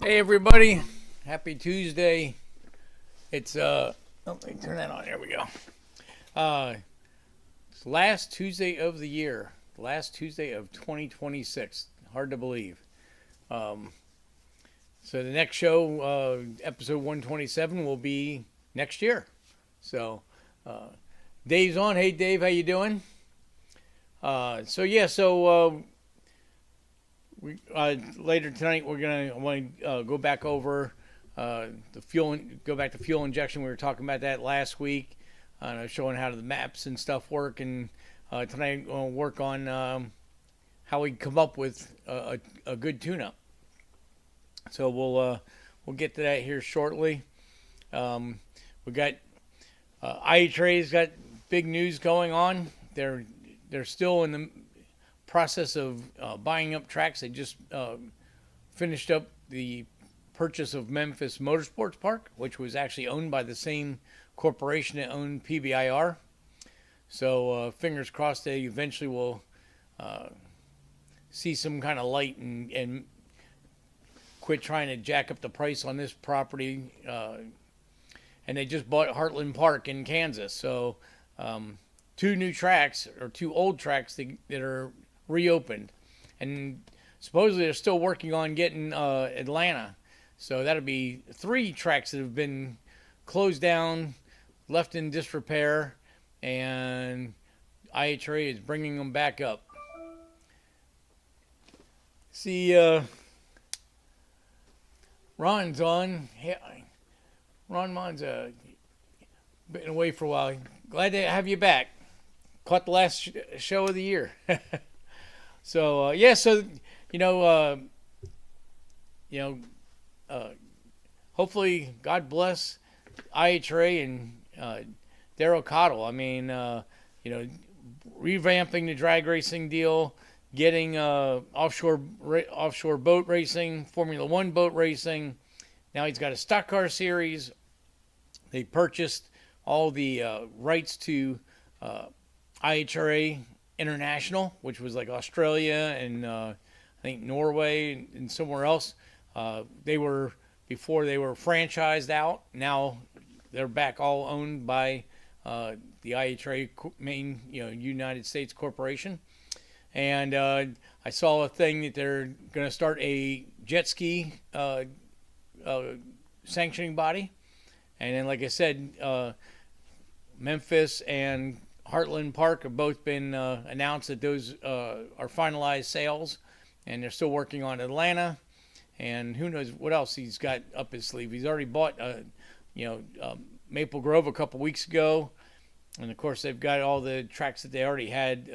Hey everybody, happy Tuesday. It's let me turn that on. There we go. It's last Tuesday of the year, last Tuesday of 2026. Hard to believe. So the next show, episode 127, will be next year. So Dave's on. Hey Dave, how you doing? We, later tonight we're gonna go back over the fuel, go back to fuel injection. We were talking about that last week, showing how the maps and stuff work. And tonight we'll work on how we come up with a good tune-up. So we'll get to that here shortly. We got IHRA's got big news going on. They're still in the process of buying up tracks. They just finished up the purchase of Memphis Motorsports Park, which was actually owned by the same corporation that owned PBIR. So fingers crossed they eventually will see some kind of light and quit trying to jack up the price on this property. And they just bought Heartland Park in Kansas. So two new tracks, or two old tracks that are reopened, and supposedly they're still working on getting Atlanta. So that'll be three tracks that have been closed down, left in disrepair, and IHRA is bringing them back up. See, Ron's on. Ron Mon's been away for a while. Glad to have you back. Caught the last show of the year. So hopefully God bless IHRA and Daryl Cottle. I mean, revamping the drag racing deal, getting offshore boat racing, Formula One boat racing. Now he's got a stock car series. They purchased all the rights to IHRA International, which was like Australia and I think Norway and somewhere else. Before they were franchised out. Now they're back all owned by the IHRA main United States corporation. And I saw a thing that they're going to start a jet ski sanctioning body. And then, like I said, Memphis and Heartland Park have both been announced that those are finalized sales, and they're still working on Atlanta, and who knows what else he's got up his sleeve. He's already bought, Maple Grove a couple weeks ago, and of course they've got all the tracks that they already had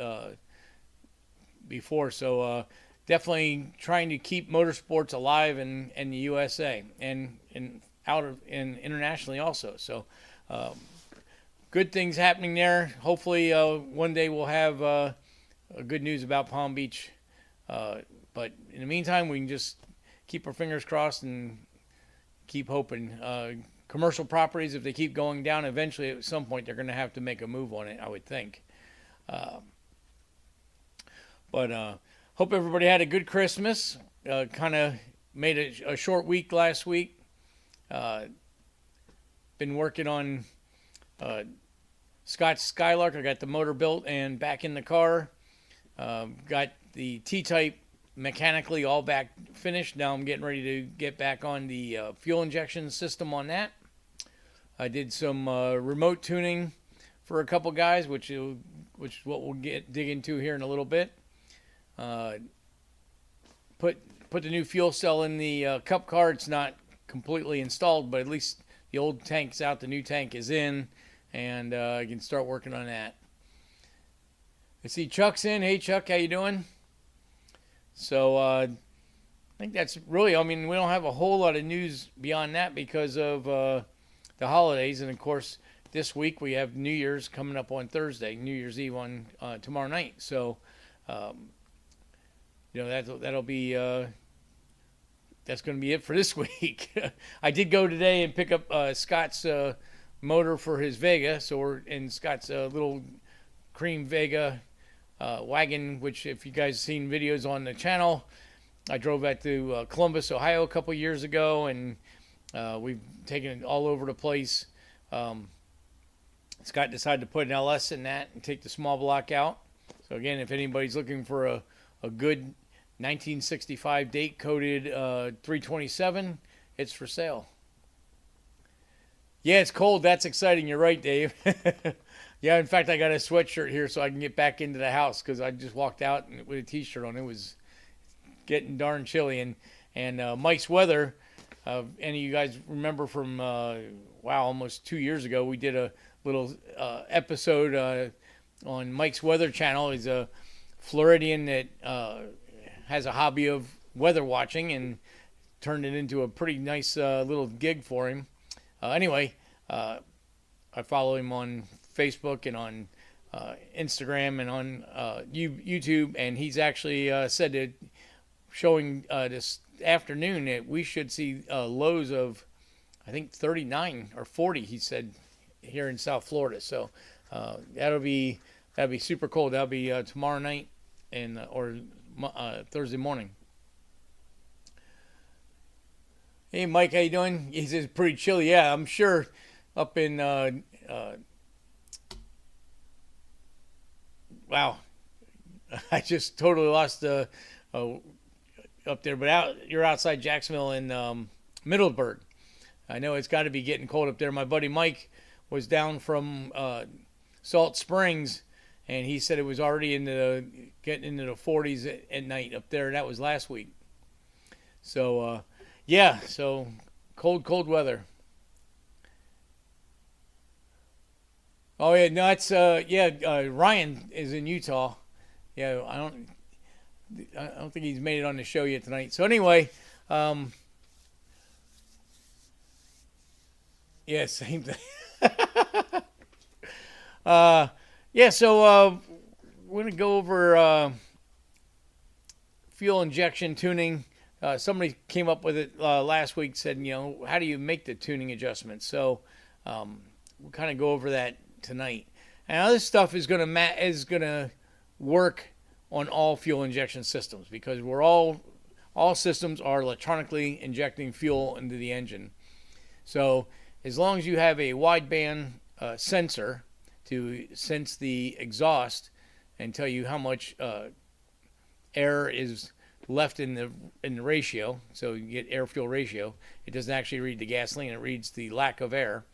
before. So definitely trying to keep motorsports alive in the USA and internationally also. So. Good things happening there. Hopefully, one day we'll have good news about Palm Beach. But in the meantime, we can just keep our fingers crossed and keep hoping. Commercial properties, if they keep going down, eventually at some point they're going to have to make a move on it, I would think. But hope everybody had a good Christmas. Kind of made a short week last week. Been working on Scott's Skylark. I got the motor built and back in the car. Got the T-type mechanically all back finished. Now I'm getting ready to get back on the fuel injection system on that. I did some remote tuning for a couple guys, which is what we'll dig into here in a little bit. Put the new fuel cell in the cup car. It's not completely installed, but at least the old tank's out. The new tank is in. And I can start working on that. I see Chuck's in. Hey, Chuck, how you doing? So I think that's really, we don't have a whole lot of news beyond that because of the holidays. And, of course, this week we have New Year's coming up on Thursday, New Year's Eve on tomorrow night. So, that'll be that's going to be it for this week. I did go today and pick up Scott's motor for his Vega, so we're in Scott's little cream Vega wagon, which if you guys seen videos on the channel, I drove that to Columbus, Ohio a couple years ago, and we've taken it all over the place. Scott decided to put an LS in that and take the small block out. So again, if anybody's looking for a good 1965 date coated 327, it's for sale. Yeah, it's cold. That's exciting. You're right, Dave. Yeah, in fact, I got a sweatshirt here so I can get back into the house because I just walked out with a t-shirt on. It was getting darn chilly. And Mike's Weather, any of you guys remember from, almost 2 years ago, we did a little episode on Mike's Weather channel. He's a Floridian that has a hobby of weather watching and turned it into a pretty nice little gig for him. Anyway, I follow him on Facebook and on Instagram and on YouTube, and he's actually said that showing this afternoon that we should see lows of, I think, 39 or 40, he said, here in South Florida. So that'll be super cold. That'll be tomorrow night and or Thursday morning. Hey, Mike, how you doing? He says pretty chilly. Yeah, I'm sure up in wow, I just totally lost up there. But you're outside Jacksonville and Middleburg. I know it's got to be getting cold up there. My buddy Mike was down from Salt Springs, and he said it was already getting into the 40s at night up there. That was last week. So yeah, so cold weather. Oh yeah, no, it's Ryan is in Utah. Yeah, I don't think he's made it on the show yet tonight. So anyway, yeah, same thing. Yeah, so we're gonna go over fuel injection tuning. Somebody came up with it last week. Said, how do you make the tuning adjustments? So we'll kind of go over that tonight. And now this stuff is gonna work on all fuel injection systems because all systems are electronically injecting fuel into the engine. So as long as you have a wideband sensor to sense the exhaust and tell you how much air is left in the ratio, so you get air fuel ratio. It doesn't actually read the gasoline; it reads the lack of air.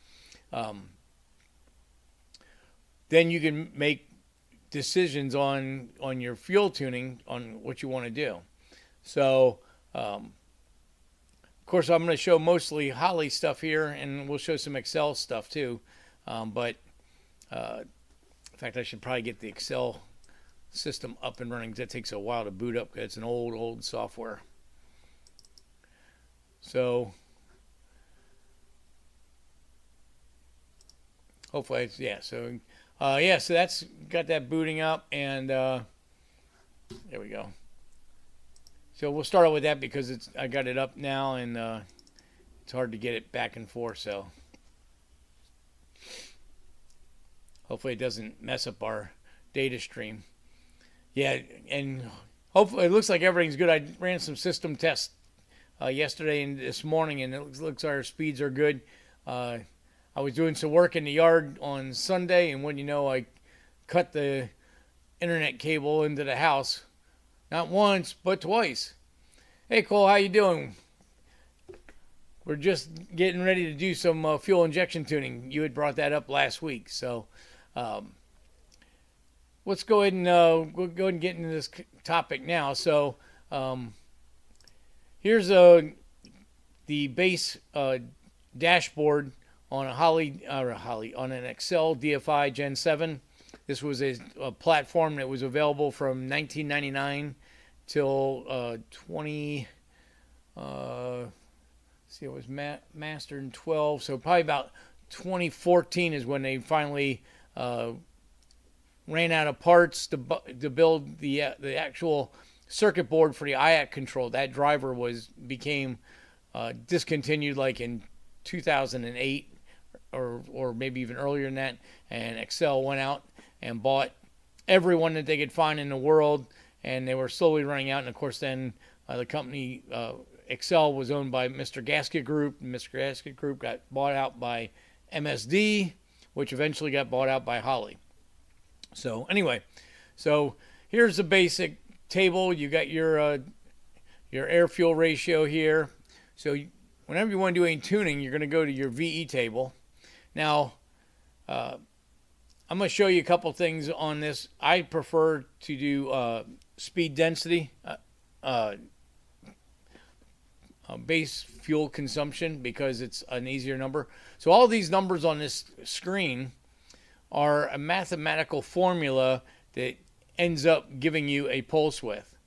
Then you can make decisions on your fuel tuning on what you want to do. So, of course, I'm going to show mostly Holley stuff here, and we'll show some Excel stuff too. But in fact, I should probably get the Excel system up and running because it takes a while to boot up because it's an old software. So hopefully it's, so that's got that booting up, and there we go. So we'll start out with that because I got it up now, and it's hard to get it back and forth, so hopefully it doesn't mess up our data stream. Yeah, and hopefully it looks like everything's good. I ran some system tests yesterday and this morning, and it looks like our speeds are good. I was doing some work in the yard on Sunday, and when I cut the internet cable into the house, not once but twice. Hey Cole, how you doing? We're just getting ready to do some fuel injection tuning. You had brought that up last week, so let's go ahead and we'll go ahead and get into this topic now. So here's the base dashboard on on an Excel DFI Gen 7. This was a platform that was available from 1999 till it was mastered in 12. So probably about 2014 is when they finally ran out of parts to build the actual circuit board for the IAC control. That driver became discontinued like in 2008 or maybe even earlier than that, and Excel went out and bought everyone that they could find in the world, and they were slowly running out. And of course then The company Excel was owned by Mr. Gasket Group. Mr. Gasket Group got bought out by MSD, which eventually got bought out by Holley. So anyway, so here's the basic table. You got your air-fuel ratio here. So whenever you want to do any tuning, you're going to go to your VE table. Now, I'm going to show you a couple things on this. I prefer to do speed density, base fuel consumption, because it's an easier number. So all these numbers on this screen are a mathematical formula that ends up giving you a pulse width.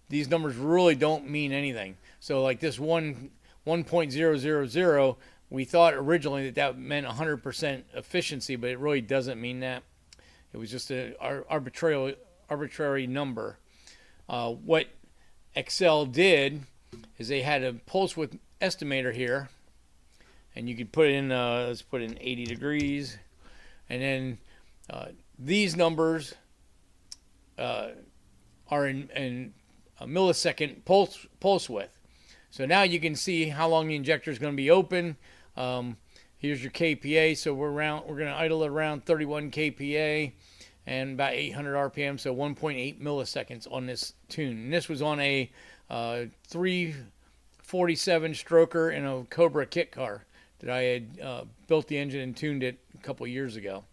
These numbers really don't mean anything. So like this 1.000, we thought originally that that meant 100% efficiency, but it really doesn't mean that. It was just an arbitrary number. What Excel did is they had a pulse width estimator here, and you could put in, let's put in 80 degrees, and then these numbers are in a millisecond pulse width. So now you can see how long the injector is going to be open. Here's your KPA. So we're going to idle it around 31 KPA and about 800 RPM, so 1.8 milliseconds on this tune. And this was on a 347 stroker in a Cobra kit car that I had built the engine and tuned it a couple years ago.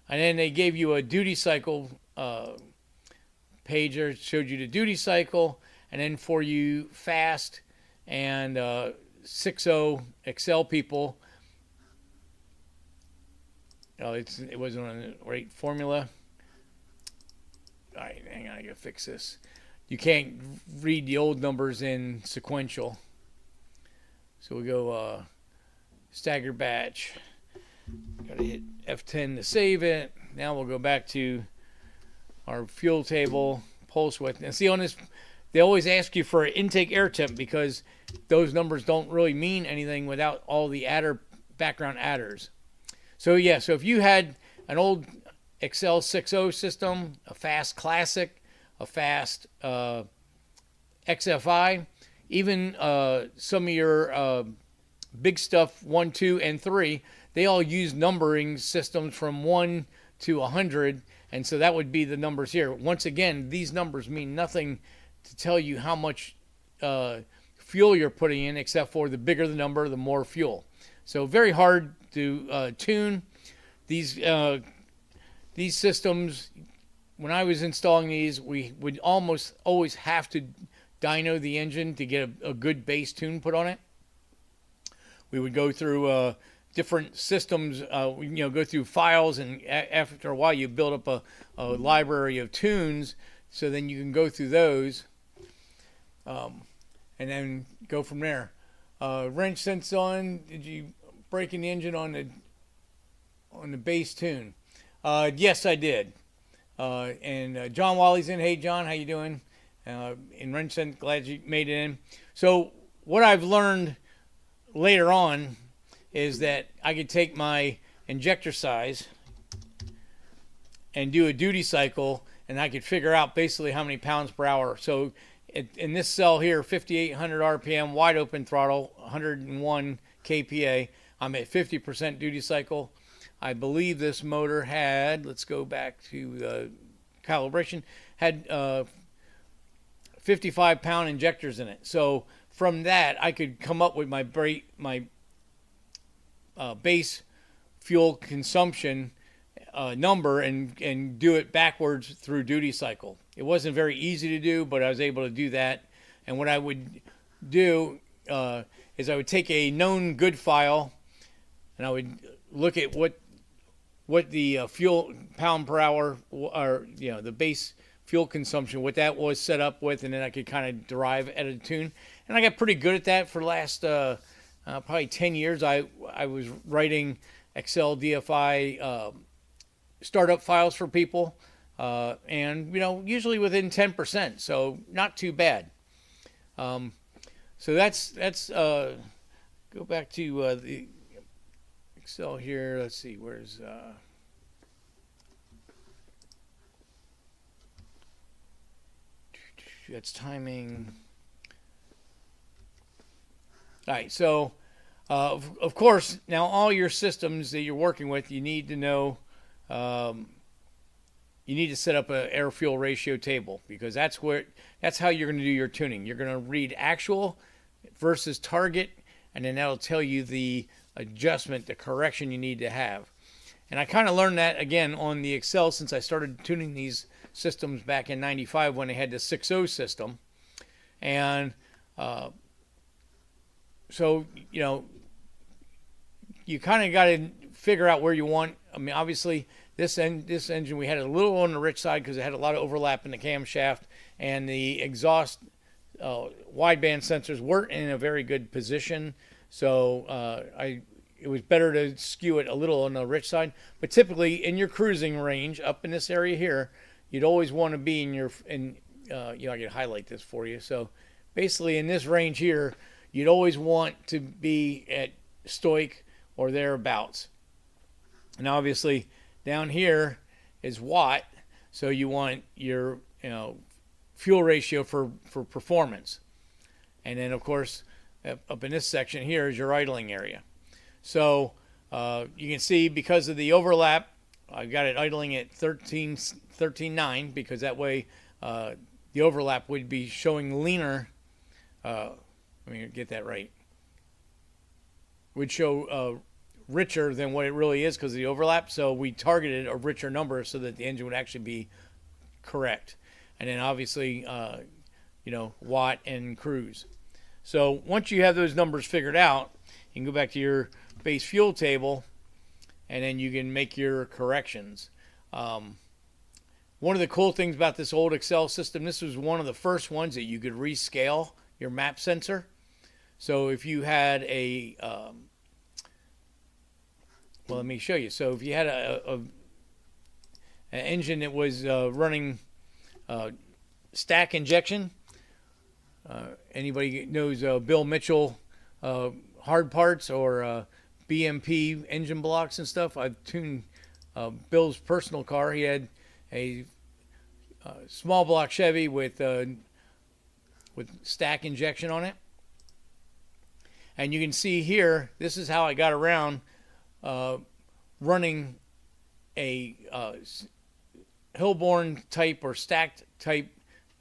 And then they gave you a duty cycle page that showed you the duty cycle, and then for you fast and 6.0 Excel people, it wasn't on the right formula. All right, hang on, I gotta fix this. You can't read the old numbers in sequential. So we go staggered batch. Gotta hit F10 to save it. Now we'll go back to our fuel table, pulse width. And see on this, they always ask you for an intake air temp because those numbers don't really mean anything without all the background adders. So yeah, so if you had an old Excel 6.0 system, a fast classic, a fast XFI, even some of your big stuff 1, 2, and 3, they all use numbering systems from 1 to 100, and so that would be the numbers here. Once again, these numbers mean nothing to tell you how much fuel you're putting in, except for the bigger the number, the more fuel. So very hard to tune. These systems, when I was installing these, we would almost always have to dyno the engine to get a good base tune put on it. We would go through different systems, go through files, and after a while you build up a library of tunes, so then you can go through those and then go from there. Wrench sense on, did you break in the engine on the base tune? Yes, I did. And John Wally's in. Hey, John, how you doing? In wrench sense, glad you made it in. So what I've learned later on is that I could take my injector size and do a duty cycle, and I could figure out basically how many pounds per hour. So in this cell here, 5,800 RPM, wide open throttle, 101 KPA, I'm at 50% duty cycle. I believe this motor had, let's go back to calibration, had 55-pound injectors in it. So from that, I could come up with my base fuel consumption number and do it backwards through duty cycle. It wasn't very easy to do, but I was able to do that. And what I would do is I would take a known good file, and I would look at what the fuel pound per hour, or the base fuel consumption, what that was set up with, and then I could kind of derive at a tune. And I got pretty good at that for the last probably 10 years. I was writing Excel DFI startup files for people, and usually within 10%, so not too bad. So that's go back to the Excel here. Let's see, where's that's timing. All right, so of course, now all your systems that you're working with, you need to know, you need to set up an air fuel ratio table, because that's how you're going to do your tuning. You're going to read actual versus target, and then that'll tell you the adjustment, the correction you need to have. And I kind of learned that again on the Excel, since I started tuning these systems back in '95 when they had the 6.0 system. And so, you kind of got to figure out where you want. I mean, obviously, this engine, we had a little on the rich side because it had a lot of overlap in the camshaft, and the exhaust wideband sensors weren't in a very good position. So it was better to skew it a little on the rich side. But typically, in your cruising range, up in this area here, you'd always want to be I can highlight this for you. So basically, in this range here, you'd always want to be at stoic or thereabouts. And obviously, down here is watt, so you want your fuel ratio for performance. And then, of course, up in this section here is your idling area. So you can see, because of the overlap, I've got it idling at 13.9, because that way the overlap would be showing leaner. Let me get that right. Would show richer than what it really is because of the overlap. So we targeted a richer number so that the engine would actually be correct. And then obviously, watt and cruise. So once you have those numbers figured out, you can go back to your base fuel table, and then you can make your corrections. One of the cool things about this old Excel system, this was one of the first ones that you could rescale your map sensor. So if you had well, let me show you. So if you had an engine that was running stack injection, anybody knows Bill Mitchell hard parts or BMP engine blocks and stuff? I've tuned Bill's personal car. He had a small block Chevy with stack injection on it. And you can see here, this is how I got around running a Hillborn type or stacked type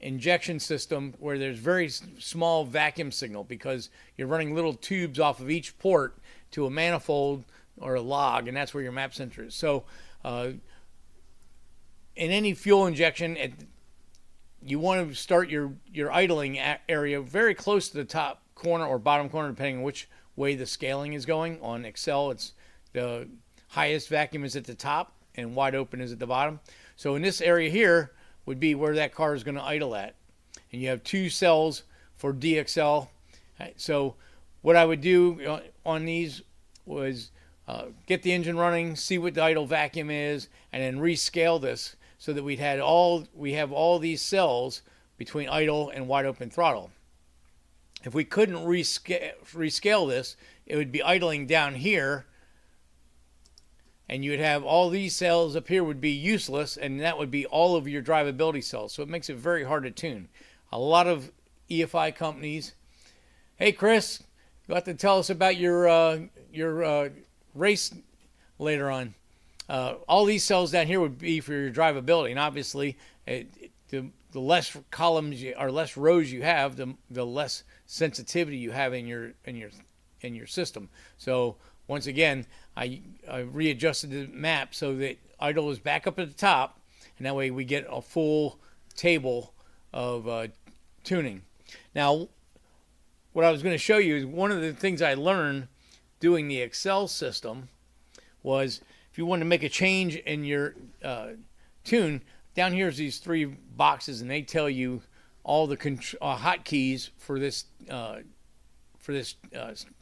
injection system where there's very small vacuum signal, because you're running little tubes off of each port to a manifold or a log, and that's where your map sensor is. So in any fuel injection, you want to start your idling area very close to the top corner or bottom corner, depending on which way the scaling is going. On Excel, it's the highest vacuum is at the top and wide open is at the bottom. So in this area here would be where that car is going to idle at. And you have 2 cells for DXL. So what I would do on these was get the engine running, see what the idle vacuum is, and then rescale this so that we have all these cells between idle and wide open throttle. If we couldn't rescale this, it would be idling down here, and you would have all these cells up here would be useless, and that would be all of your drivability cells. So it makes it very hard to tune. A lot of EFI companies, hey Chris, you have to tell us about your race later on. All these cells down here would be for your drivability, and obviously the less columns or less rows you have, the less sensitivity you have in your system. So once again, I readjusted the map so that idle is back up at the top, and that way we get a full table of tuning. Now, what I was going to show you is one of the things I learned doing the Excel system was, if you want to make a change in your tune, down here is these 3 boxes, and they tell you all the hotkeys for this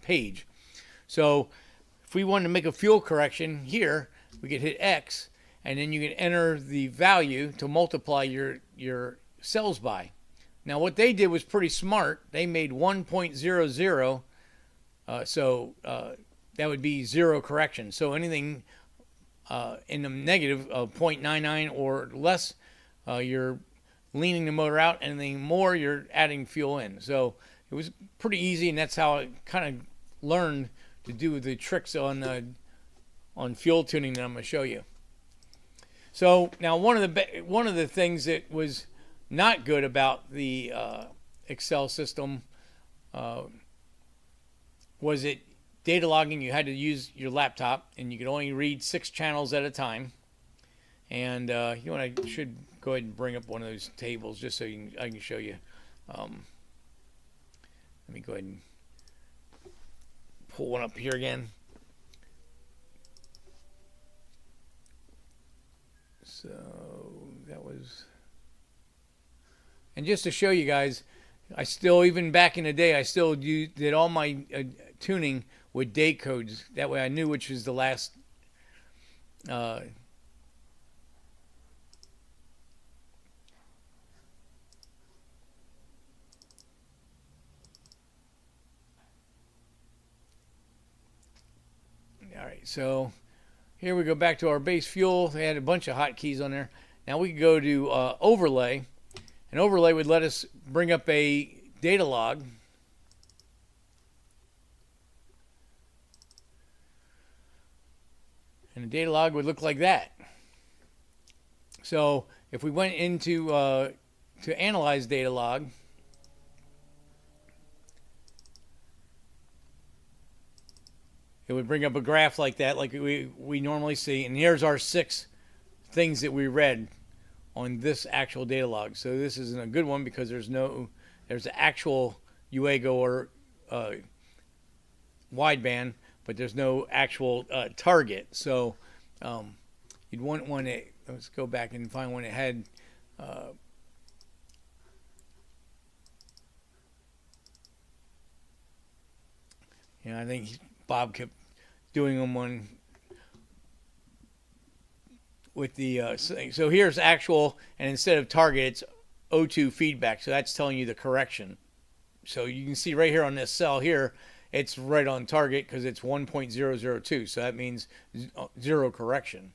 page. So if we wanted to make a fuel correction here, we could hit X, and then you can enter the value to multiply your cells by. Now what they did was pretty smart. They made 1.00, so that would be 0 correction. So anything in the negative of 0.99 or less, you're leaning the motor out. Anything more, you're adding fuel in. So it was pretty easy, and that's how I kind of learned to do the tricks on fuel tuning that I'm going to show you. So now one of the things that was not good about the Excel system was it data logging. You had to use your laptop, and you could only read 6 channels at a time. And I should go ahead and bring up one of those tables just so I can show you. Let me go ahead and pull one up here again. So that was, and just to show you guys, I still, even back in the day, I still did all my tuning with date codes. That way I knew which was the last all right, so here we go back to our base fuel. They had a bunch of hotkeys on there. Now we can go to overlay. An overlay would let us bring up a data log. And the data log would look like that. So if we went into to analyze data log, it would bring up a graph like that, like we normally see. And here's our 6 things that we read on this actual data log. So this isn't a good one because there's the actual UAGO or wideband, but there's no actual target. So you'd want one that, let's go back and find one that had I think Bob kept doing them on with the so here's actual, and instead of target, it's O2 feedback. So that's telling you the correction. So you can see right here on this cell here, it's right on target because it's 1.002. So that means 0 correction.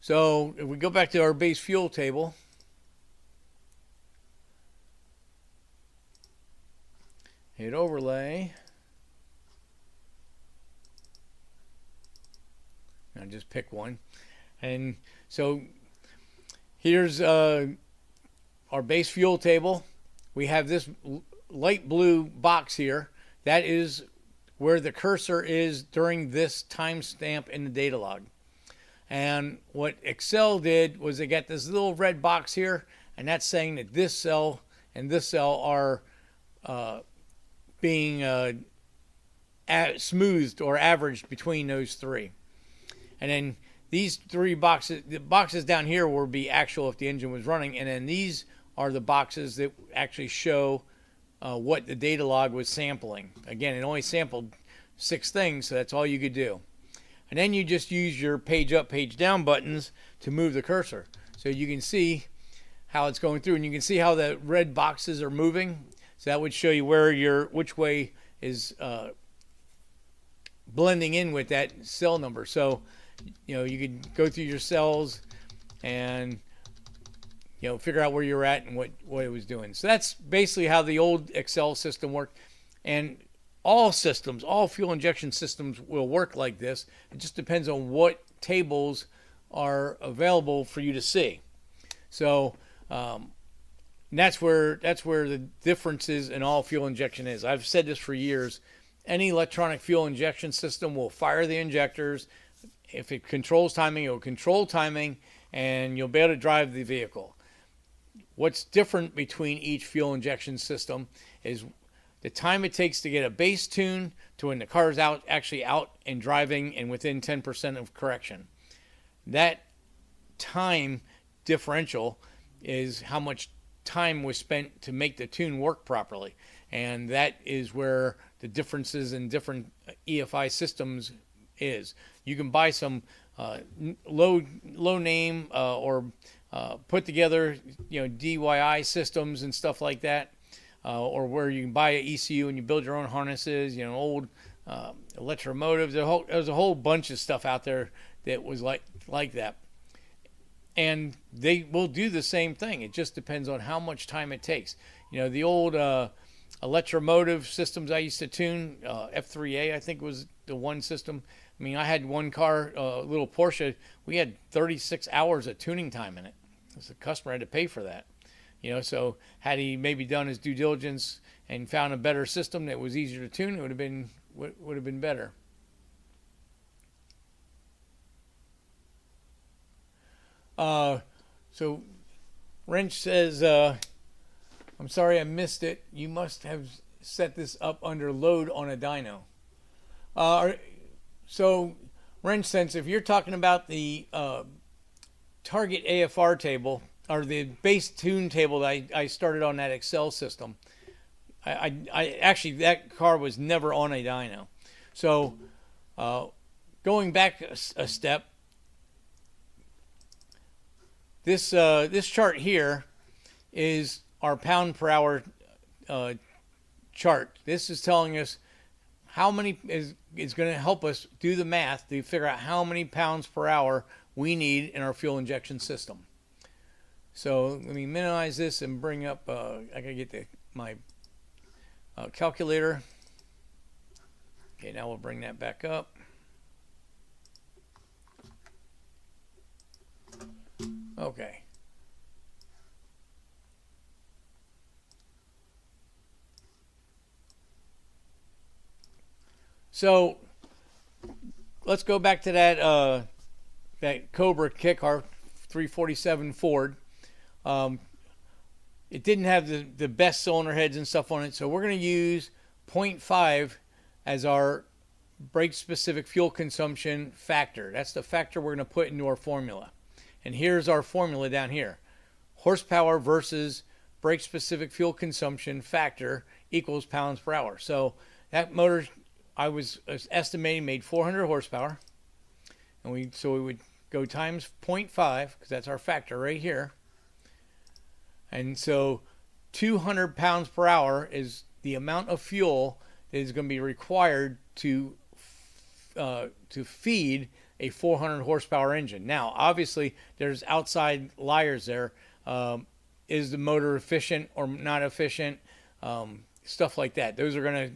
So if we go back to our base fuel table, hit overlay. Now just pick one. And so here's our base fuel table. We have this light blue box here. That is where the cursor is during this timestamp in the data log. And what Excel did was they got this little red box here, and that's saying that this cell and this cell are being smoothed or averaged between those 3. And then these 3 boxes, the boxes down here will be actual if the engine was running, and then these are the boxes that actually show what the data log was sampling. Again, it only sampled 6 things, so that's all you could do. And then you just use your page up, page down buttons to move the cursor. So you can see how it's going through, and you can see how the red boxes are moving. So that would show you where which way is blending in with that cell number. So you could go through your cells and figure out where you're at and what it was doing. So that's basically how the old Excel system worked. And all systems, all fuel injection systems will work like this. It just depends on what tables are available for you to see. So that's where the differences in all fuel injection is. I've said this for years. Any electronic fuel injection system will fire the injectors. If it controls timing, it will control timing, and you'll be able to drive the vehicle. What's different between each fuel injection system is the time it takes to get a base tune to when the car is actually out and driving and within 10% of correction. That time differential is how much time was spent to make the tune work properly. And that is where the differences in different EFI systems is. You can buy some low name or put together DIY systems and stuff like that, or where you can buy an ECU and you build your own harnesses. Old electromotives. There's a whole bunch of stuff out there that was like that, and they will do the same thing. It just depends on how much time it takes. The old electromotive systems I used to tune. F3A, I think, was the one system. I mean, I had one car, little Porsche. We had 36 hours of tuning time in it. The customer had to pay for that. So had he maybe done his due diligence and found a better system that was easier to tune, it would have been better. So Wrench says, I'm sorry I missed it. You must have set this up under load on a dyno. So Wrench, since if you're talking about the target AFR table, or the base tune table that I started on that Excel system, I actually, that car was never on a dyno. So going back a step, this chart here is our pound per hour chart. This is telling us how many is going to help us do the math to figure out how many pounds per hour we need in our fuel injection system. So let me minimize this and bring up, I gotta get my calculator. Okay, now we'll bring that back up. Okay. So let's go back to that Cobra kit car, 347 Ford. It didn't have the best cylinder heads and stuff on it, so we're going to use 0.5 as our brake specific fuel consumption factor. That's the factor we're going to put into our formula. And here's our formula down here. Horsepower versus brake specific fuel consumption factor equals pounds per hour. So that motor, I was estimating, made 400 horsepower. And we would go times 0.5, because that's our factor right here. And so 200 pounds per hour is the amount of fuel that is going to be required to feed a 400 horsepower engine. Now, obviously, there's outside liars there. Is the motor efficient or not efficient? Stuff like that. Those are going to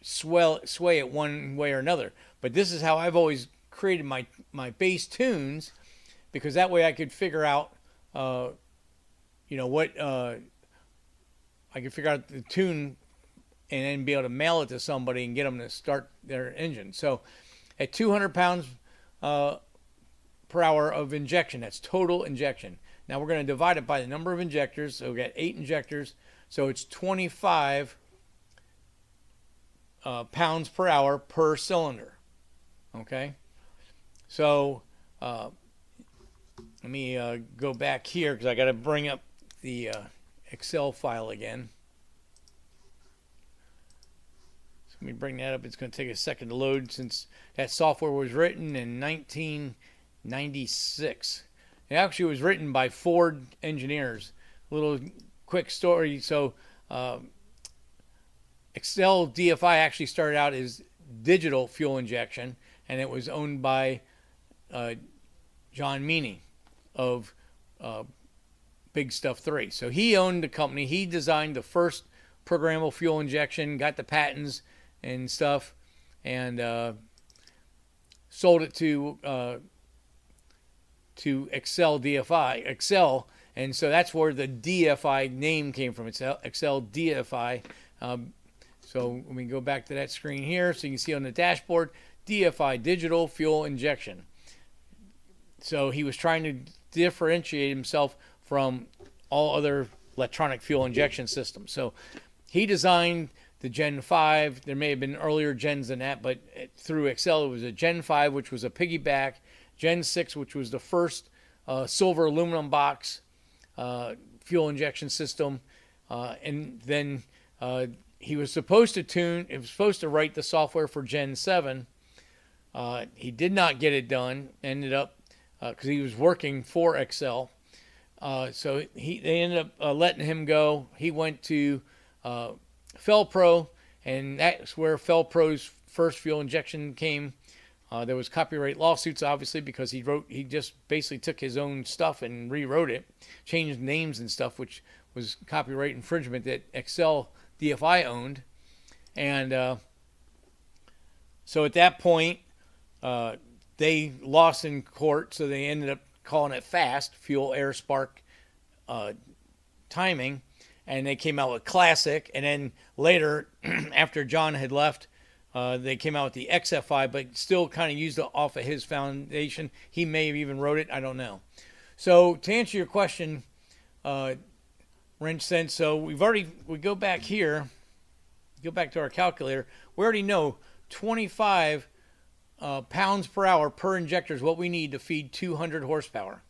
sway it one way or another. But this is how I've always created my base tunes, because that way I could figure out what I could figure out the tune and then be able to mail it to somebody and get them to start their engine. So at 200 pounds per hour of injection, that's total injection. Now we're going to divide it by the number of injectors. So we got 8 injectors. So it's 25 pounds per hour per cylinder. Okay. So let me go back here, because I got to bring up the Excel file again. So let me bring that up. It's going to take a second to load, since that software was written in 1996. It actually was written by Ford engineers. A little quick story. So Excel DFI actually started out as digital fuel injection, and it was owned by John Meany of Big Stuff 3. So he owned the company. He designed the first programmable fuel injection, got the patents and stuff, and sold it to Excel DFI. Excel, and so that's where the DFI name came from. It's Excel DFI. So let me go back to that screen here, so you can see on the dashboard, DFI, digital fuel injection. So he was trying to differentiate himself from all other electronic fuel injection systems. So he designed the Gen 5. There may have been earlier gens than that, but through Excel, it was a Gen 5, which was a piggyback, Gen 6, which was the first silver aluminum box fuel injection system, and then he was supposed to write the software for Gen 7. He did not get it done. Ended up, because he was working for Excel, so they ended up letting him go. He went to Felpro, and that's where Felpro's first fuel injection came. There was copyright lawsuits, obviously, because he just basically took his own stuff and rewrote it, changed names and stuff, which was copyright infringement that Excel DFI owned. And so at that point, they lost in court, so they ended up calling it FAST, fuel, air, spark, timing, and they came out with Classic. And then later, after John had left, they came out with the XFI, but still kind of used it off of his foundation. He may have even wrote it. I don't know. So to answer your question, Wrench Sense, so we go back here, go back to our calculator. We already know 25 pounds per hour per injector is what we need to feed 200 horsepower.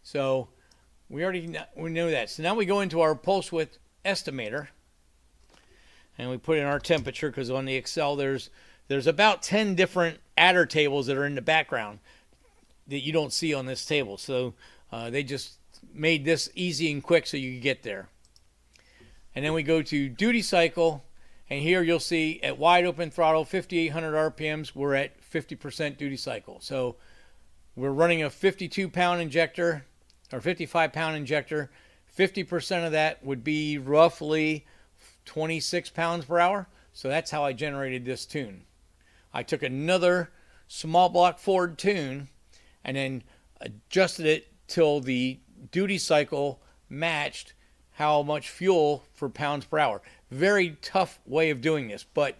So we know that. So now we go into our pulse width estimator, and we put in our temperature, because on the Excel there's about 10 different adder tables that are in the background that you don't see on this table. So they just made this easy and quick so you could get there. And then we go to duty cycle, and here you'll see at wide open throttle, 5,800 RPMs, we're at 50% duty cycle. So we're running a 52-pound injector or 55-pound injector. 50% of that would be roughly 26 pounds per hour. So that's how I generated this tune. I took another small block Ford tune and then adjusted it till the duty cycle matched how much fuel for pounds per hour. Very tough way of doing this, but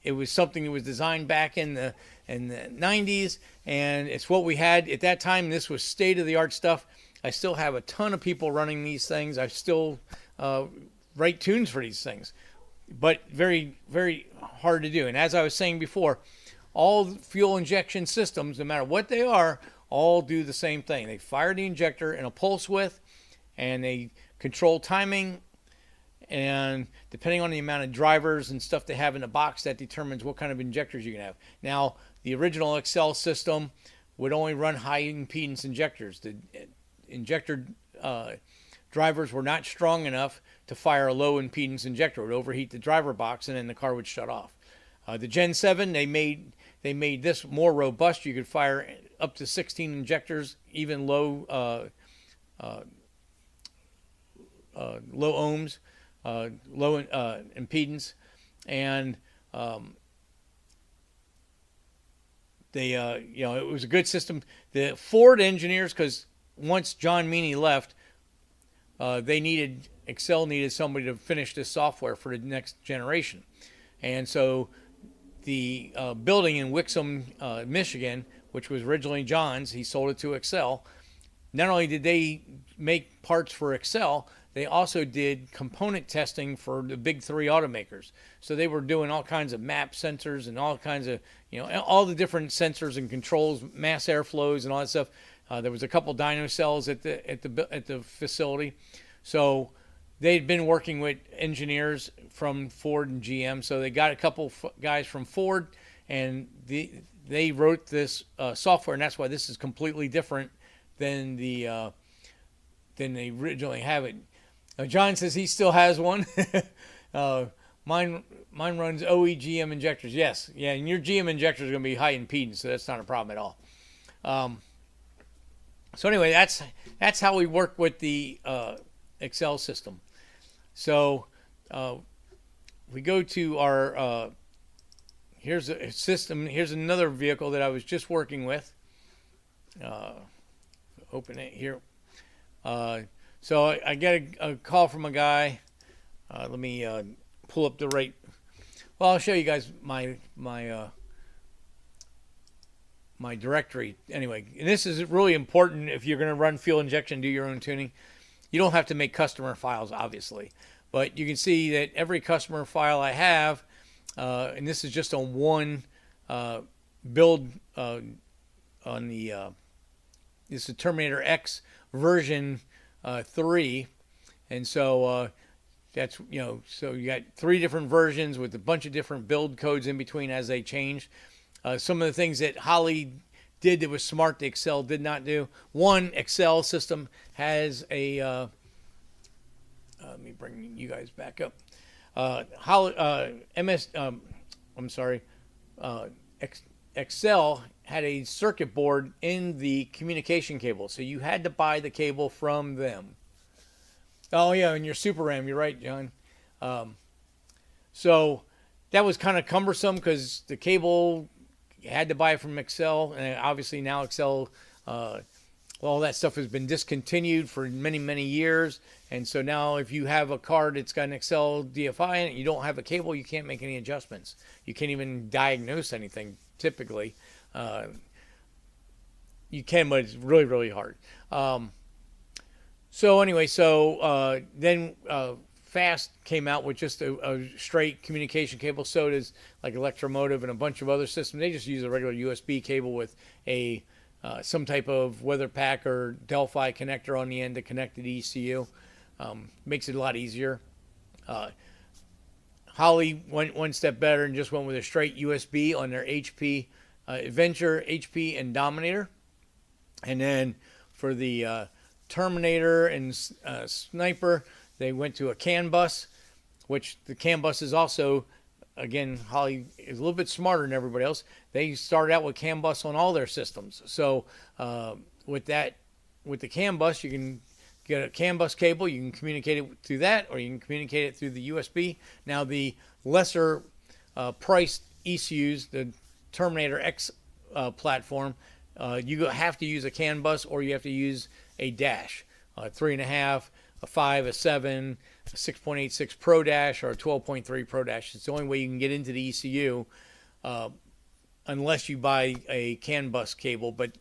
it was something that was designed back in the 90s, and it's what we had at that time. This was state-of-the-art stuff. I still have a ton of people running these things. I still write tunes for these things, but very, very hard to do. And as I was saying before, all fuel injection systems, no matter what they are, all do the same thing. They fire the injector in a pulse width, and they control timing, and depending on the amount of drivers and stuff they have in the box, that determines what kind of injectors you can have. Now, the original Excel system would only run high impedance injectors. The injector drivers were not strong enough to fire a low impedance injector. It would overheat the driver box, and then the car would shut off. The Gen 7, they made this more robust. You could fire up to 16 injectors, even low ohms, low impedance, and it was a good system. The Ford engineers, because once John Meany left, Excel needed somebody to finish this software for the next generation, and so the building in Wixom, Michigan, which was originally John's, he sold it to Excel. Not only did they make parts for Excel, they also did component testing for the big three automakers. So they were doing all kinds of map sensors and all kinds of, all the different sensors and controls, mass airflows and all that stuff. There was a couple dyno cells at the facility. So they'd been working with engineers from Ford and GM. So they got a couple guys from Ford, and they wrote this software, and that's why this is completely different than they originally have it. John says he still has one. Mine runs OE-GM injectors. Yes, yeah, and your GM injector is going to be high impedance, so that's not a problem at all. So anyway, that's how we work with the Excel system. So we go to our here's a system. Here's another vehicle that I was just working with. Open it here. So I get a call from a guy. Let me pull up the right. Well, I'll show you guys my directory. Anyway, and this is really important if you're going to run fuel injection, do your own tuning. You don't have to make customer files, obviously, but you can see that every customer file I have, and this is just on one build on the this is Terminator X version 3, and so that's so you got 3 different versions with a bunch of different build codes in between as they changed. Some of the things that Holly did that was smart, the Excel did not do. One, Excel system has a let me bring you guys back up. Excel had a circuit board in the communication cable, so you had to buy the cable from them. Oh yeah, and your Super RAM, you're right, John. So that was kind of cumbersome because the cable, you had to buy it from Excel, and obviously now Excel, all that stuff has been discontinued for many, many years. And so now if you have a card that's got an Excel DFI in it, you don't have a cable, you can't make any adjustments. You can't even diagnose anything typically. You can, but it's really, really hard. So anyway, then Fast came out with just a straight communication cable. So does like Electromotive and a bunch of other systems. They just use a regular USB cable with a some type of weather pack or Delphi connector on the end to connect to the ECU. Makes it a lot easier. Holley went one step better and just went with a straight USB on their HP Adventure, HP, and Dominator. And then for the Terminator and Sniper, they went to a CAN bus, which the CAN bus is also, again, Holley is a little bit smarter than everybody else. They started out with CAN bus on all their systems. So with the CAN bus, you can get a CAN bus cable. You can communicate it through that, or you can communicate it through the USB. Now the lesser priced ECUs, the Terminator X platform, you have to use a CAN bus, or you have to use a dash, 3.5, a 5, a 7, a 6.86 Pro Dash, or a 12.3 Pro Dash. It's the only way you can get into the ECU unless you buy a CAN bus cable, but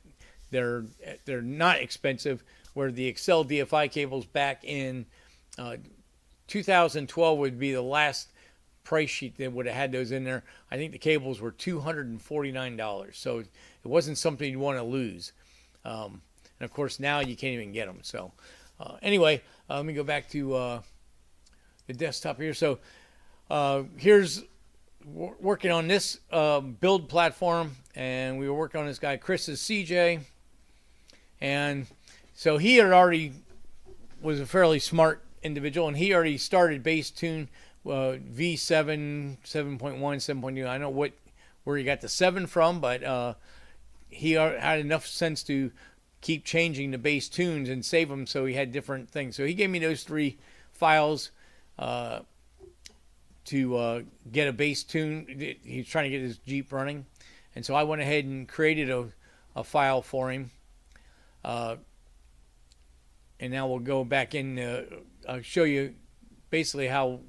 they're not expensive. Where the Excel DFI cables back in 2012 would be the last price sheet that would have had those in there. I think the cables were $249, so it wasn't something you'd want to lose. And of course now you can't even get them. So anyway, let me go back to the desktop here. So here's working on this build platform, and we were working on this guy Chris's CJ, and so he had already was a fairly smart individual, and he already started base tune V7, 7.1, 7.2. I don't know where he got the 7 from, but he had enough sense to keep changing the base tunes and save them, so he had different things. So he gave me those 3 files to get a base tune. He's trying to get his Jeep running, and so I went ahead and created a file for him. And now we'll go back in. I'll show you basically how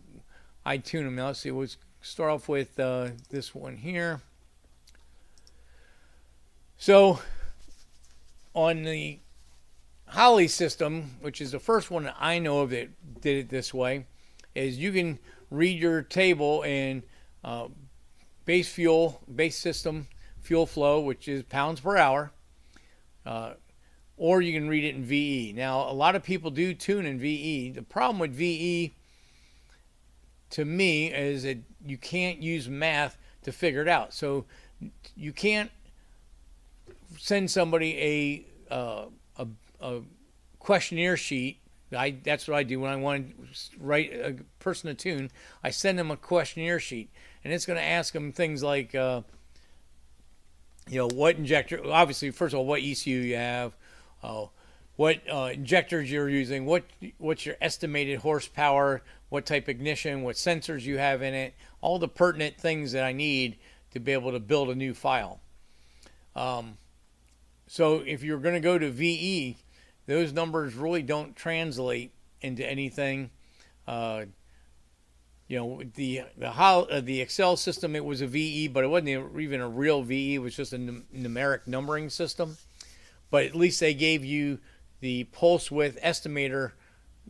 I tune them. Now let's see. We'll start off with this one here. So on the Holley system, which is the first one that I know of that did it this way, is you can read your table in base system fuel flow, which is pounds per hour. Or you can read it in VE. Now, a lot of people do tune in VE. The problem with VE, to me, is that you can't use math to figure it out. So you can't send somebody a questionnaire sheet. That's what I do when I want to write a person a tune. I send them a questionnaire sheet, and it's going to ask them things like, what injector. Obviously, first of all, what ECU you have. What injectors you're using, what's your estimated horsepower, what type of ignition, what sensors you have in it, all the pertinent things that I need to be able to build a new file. So if you're going to go to VE, those numbers really don't translate into anything. The Excel system, it was a VE, but it wasn't even a real VE. It was just a numeric numbering system. But at least they gave you the pulse width estimator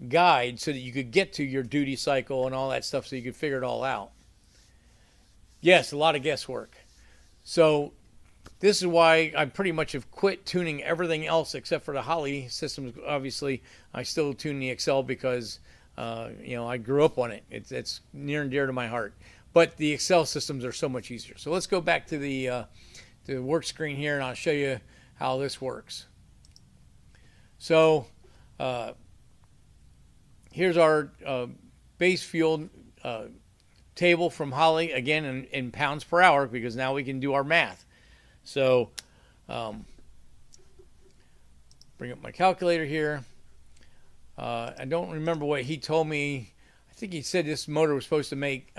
guide so that you could get to your duty cycle and all that stuff, so you could figure it all out. Yes, a lot of guesswork. So this is why I pretty much have quit tuning everything else except for the Holley systems. Obviously, I still tune the Excel because I grew up on it. It's near and dear to my heart. But the Excel systems are so much easier. So let's go back to the work screen here, and I'll show you how this works. So here's our base fuel table from Holley, again in pounds per hour, because now we can do our math. So bring up my calculator here. I don't remember what he told me. I think he said this motor was supposed to make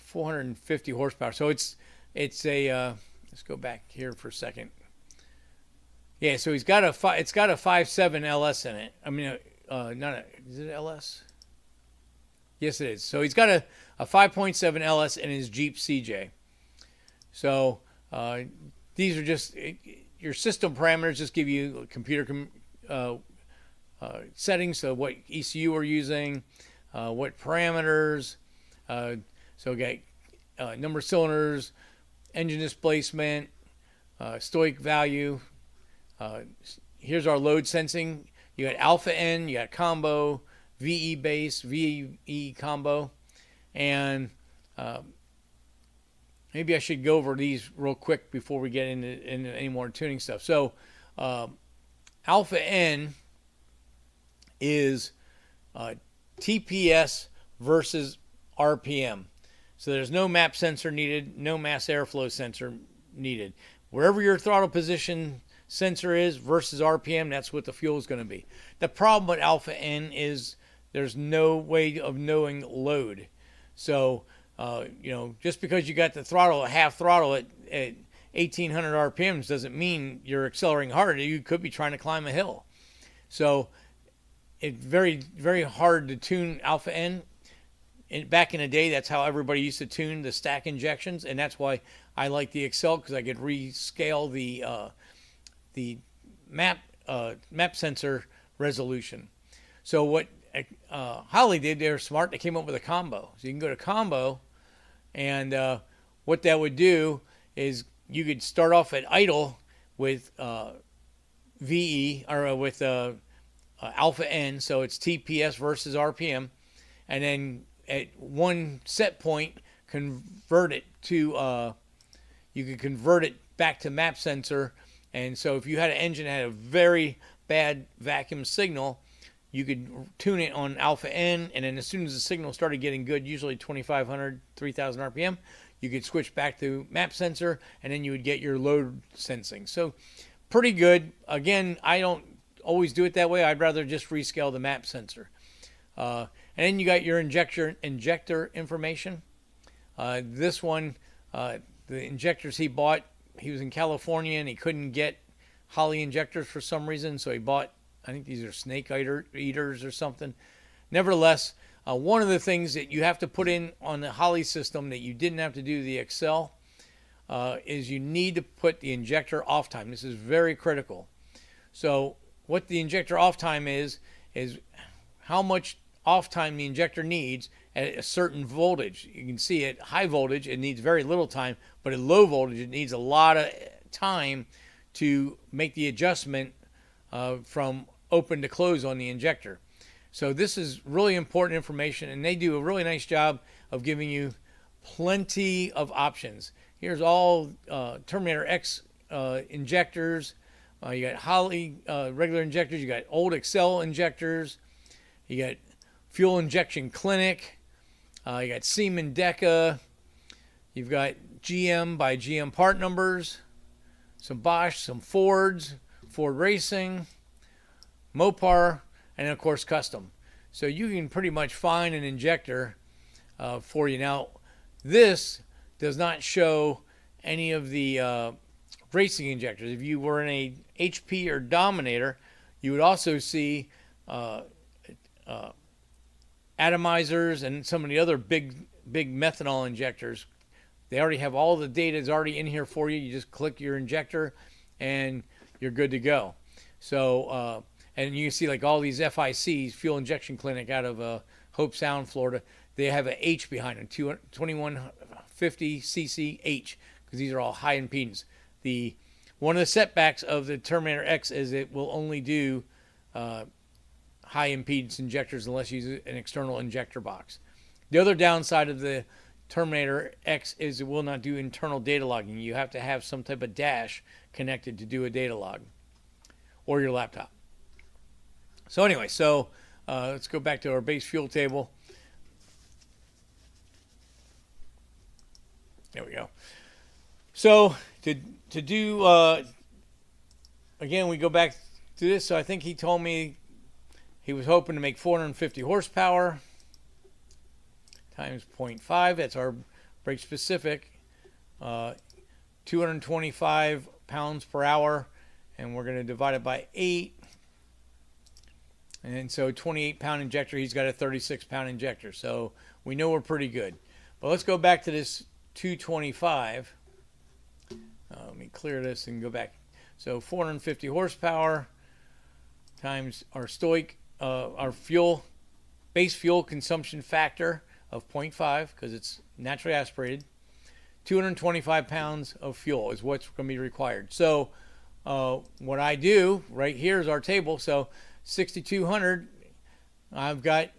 450 horsepower. So it's a let's go back here for a second. Yeah, so it's got a 5.7 LS in it. I mean, is it LS? Yes, it is. So he's got a 5.7 LS in his Jeep CJ. So these are just your system parameters. Just give you computer settings. So what ECU we're using, what parameters. So we got number of cylinders, engine displacement, stoic value. Here's our load sensing. You got alpha N, you got combo, VE base, VE combo, and maybe I should go over these real quick before we get into any more tuning stuff. So alpha N is TPS versus RPM. So there's no map sensor needed, no mass airflow sensor needed. Wherever your throttle position sensor is versus RPM, that's what the fuel is going to be. The problem with alpha N is there's no way of knowing load. So, just because you got the throttle at half throttle at 1800 RPMs doesn't mean you're accelerating harder. You could be trying to climb a hill. So it's very, very hard to tune alpha N. Back in the day, that's how everybody used to tune the stack injections, and that's why I like the Excel, because I could rescale the map sensor resolution. So what Holly did, they were smart. They came up with a combo. So you can go to combo, and what that would do is you could start off at idle with VE or with alpha N, so it's TPS versus RPM, and then at one set point convert it to you could convert it back to map sensor. And so if you had an engine that had a very bad vacuum signal, you could tune it on alpha N, and then as soon as the signal started getting good, usually 2500, 3000 RPM, you could switch back to map sensor, and then you would get your load sensing. So pretty good. Again, I don't always do it that way. I'd rather just rescale the map sensor. And then you got your injector information. This one, the injectors he bought, he was in California and he couldn't get Holley injectors for some reason, so he bought, I think these are snake eaters or something. Nevertheless, one of the things that you have to put in on the Holley system that you didn't have to do the Excel is you need to put the injector off time. This is very critical. So what the injector off time is how much off time the injector needs at a certain voltage. You can see at high voltage it needs very little time, but at low voltage it needs a lot of time to make the adjustment from open to close on the injector. So this is really important information, and they do a really nice job of giving you plenty of options. Here's all Terminator X injectors. You got Holley regular injectors. You got old Excel injectors. You got Fuel Injection Clinic. You got Siemens Deca. You've got GM by GM part numbers. Some Bosch, some Fords, Ford Racing, Mopar, and of course custom. So you can pretty much find an injector for you. Now, this does not show any of the racing injectors. If you were in a HP or Dominator, you would also see atomizers and some of the other big methanol injectors. They already have all the data is already in here for you. You just click your injector and you're good to go. So and you can see like all these FICs, Fuel Injection Clinic out of Hope Sound, Florida. They have an H behind them, 2150 cc H, because these are all high impedance. One of the setbacks of the Terminator X is it will only do high impedance injectors unless you use an external injector box. The other downside of the Terminator X is it will not do internal data logging. You have to have some type of dash connected to do a data log, or your laptop. So anyway, let's go back to our base fuel table. There we go. So to do again, we go back to this. So I think he told me he was hoping to make 450 horsepower times 0.5. That's our brake specific, 225 pounds per hour, and we're going to divide it by 8. And so 28-pound injector, he's got a 36-pound injector. So we know we're pretty good. But let's go back to this 225. Let me clear this and go back. So 450 horsepower times our our base fuel consumption factor of 0.5, because it's naturally aspirated. 225 pounds of fuel is what's going to be required. So what I do right here is our table. So 6,200, I've got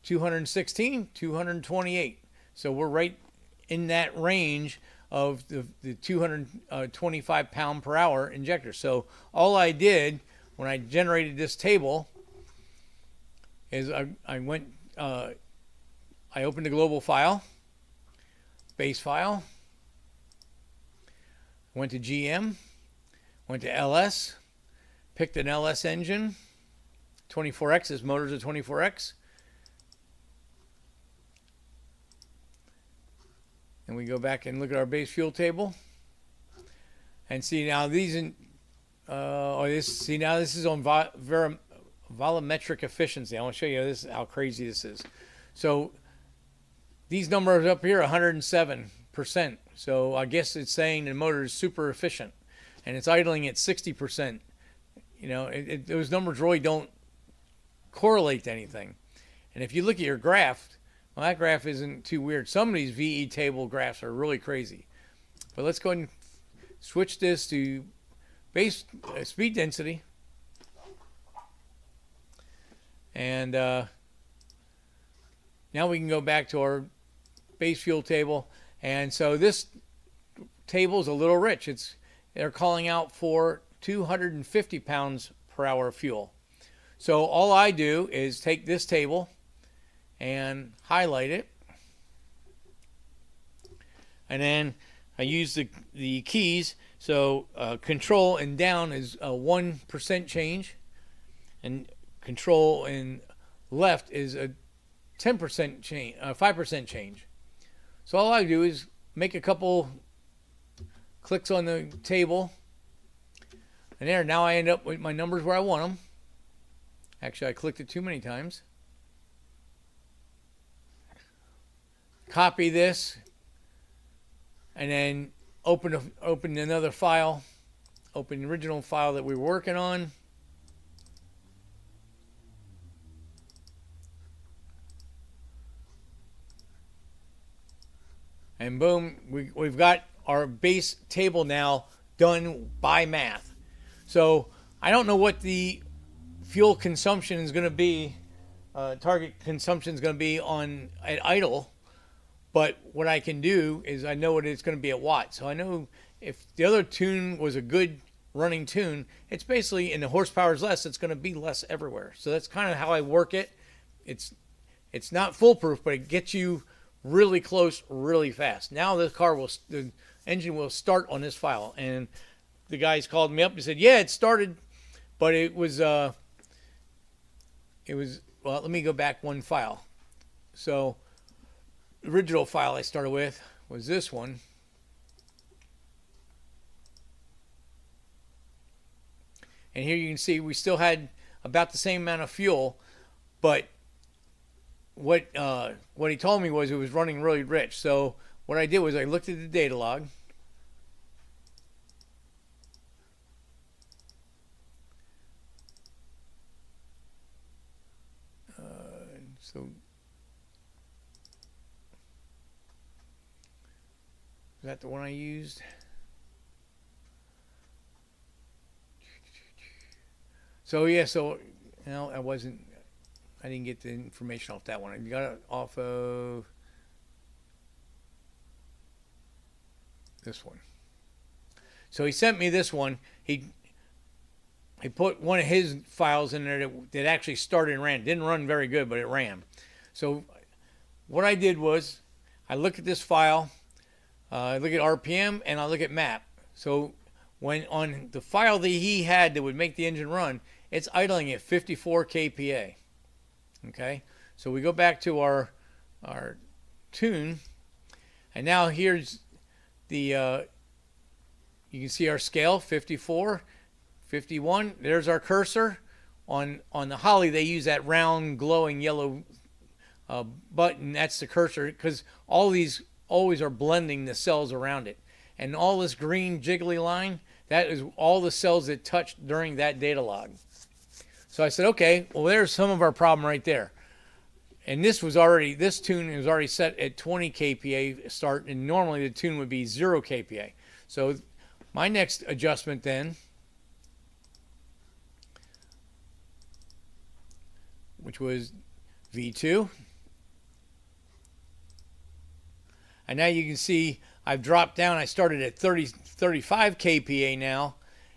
216, 228. So we're right in that range of the 225 pound per hour injector. So all I did when I generated this table is I opened the global file, base file, went to GM, went to LS, picked an LS engine, 24X, this motor's a 24X. And we go back and look at our base fuel table, and see now these now this is on volumetric efficiency. I want to show you how crazy this is. So these numbers up here, 107%. So I guess it's saying the motor is super efficient, and it's idling at 60%. You know, those numbers really don't correlate to anything. And if you look at your graph, well, that graph isn't too weird. Some of these VE table graphs are really crazy. But let's go ahead and switch this to base speed density. And now we can go back to our base fuel table. And so this table is a little rich. They're calling out for 250 pounds per hour of fuel. So all I do is take this table and highlight it, and then I use the keys. So control and down is a 1% change, and control and left is a 10% change, 5% change. So all I do is make a couple clicks on the table, and there, now I end up with my numbers where I want them. Actually, I clicked it too many times. Copy this, and then open another file, open the original file that we were working on. And boom, we've got our base table now done by math. So I don't know what the fuel consumption is going to be, target consumption is going to be at idle. But what I can do is I know what it's going to be at watts. So I know if the other tune was a good running tune, it's basically, and the horsepower is less, it's going to be less everywhere. So that's kind of how I work it. It's not foolproof, but it gets you really close really fast. Now the engine will start on this file. And the guys called me up and said, yeah, it started, but it was, well, let me go back one file. So the original file I started with was this one. And here you can see we still had about the same amount of fuel, but what he told me was it was running really rich. So what I did was I looked at the data log. So is that the one I used? So yeah, so no, I didn't get the information off that one. I got it off of this one. So he sent me this one. He put one of his files in there that actually started and ran. It didn't run very good, but it ran. So what I did was I look at this file, I look at RPM, and I look at map. So when on the file that he had that would make the engine run, it's idling at 54 kPa. Okay, so we go back to our tune, And now here's the, you can see our scale, 54, 51. There's our cursor. On the Holly, they use that round, glowing yellow button. That's the cursor, because all these always are blending the cells around it. And all this green jiggly line, that is all the cells that touched during that data log. So I said, okay, well, there's some of our problem right there. And this tune was already set at 20 kPa start, and normally the tune would be 0 kPa. So my next adjustment then, which was V2. And now you can see I've dropped down. I started at 35 kPa now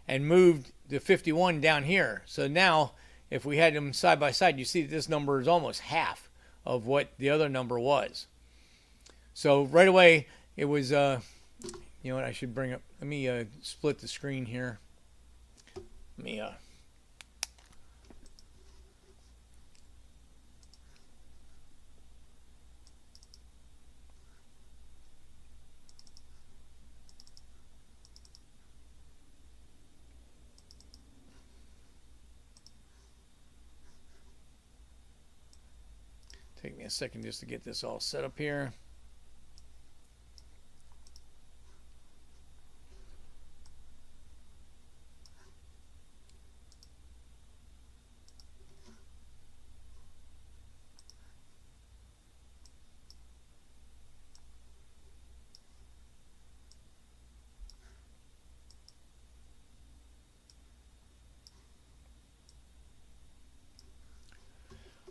and moved the 51 down here. So now if we had them side by side, you see that this number is almost half of what the other number was. So right away it was, you know what, I should bring up, let me split the screen here. Let me take me a second just to get this all set up here.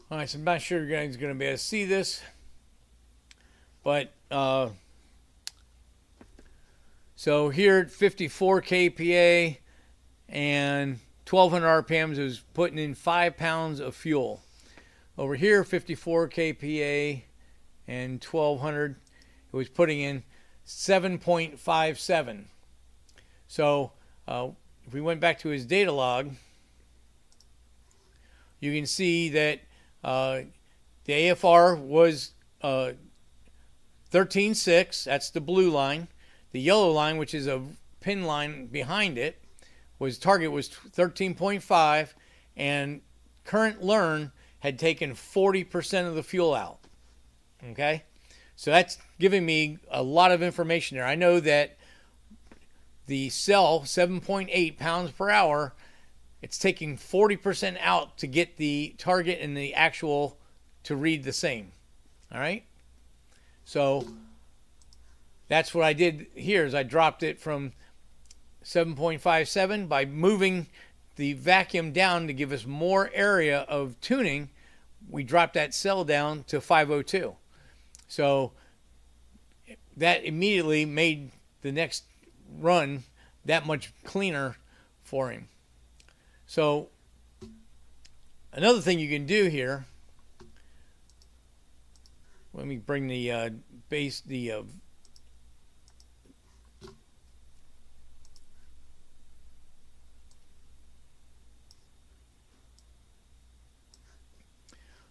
All right, so I'm not sure you guys are going to be able to see this, but so here at 54 kPa and 1200 RPMs, it was putting in 5 pounds of fuel. Over here, 54 kPa and 1200, it was putting in 7.57. So if we went back to his data log, you can see that the AFR was 13.6. That's the blue line. The yellow line, which is a pin line behind it, target was 13.5, and current learn had taken 40% of the fuel out. Okay, so that's giving me a lot of information there. I know that the cell 7.8 pounds per hour, it's taking 40% out to get the target and the actual to read the same. All right. So that's what I did here is I dropped it from 7.57 by moving the vacuum down to give us more area of tuning. We dropped that cell down to 502. So that immediately made the next run that much cleaner for him. So another thing you can do here, let me bring the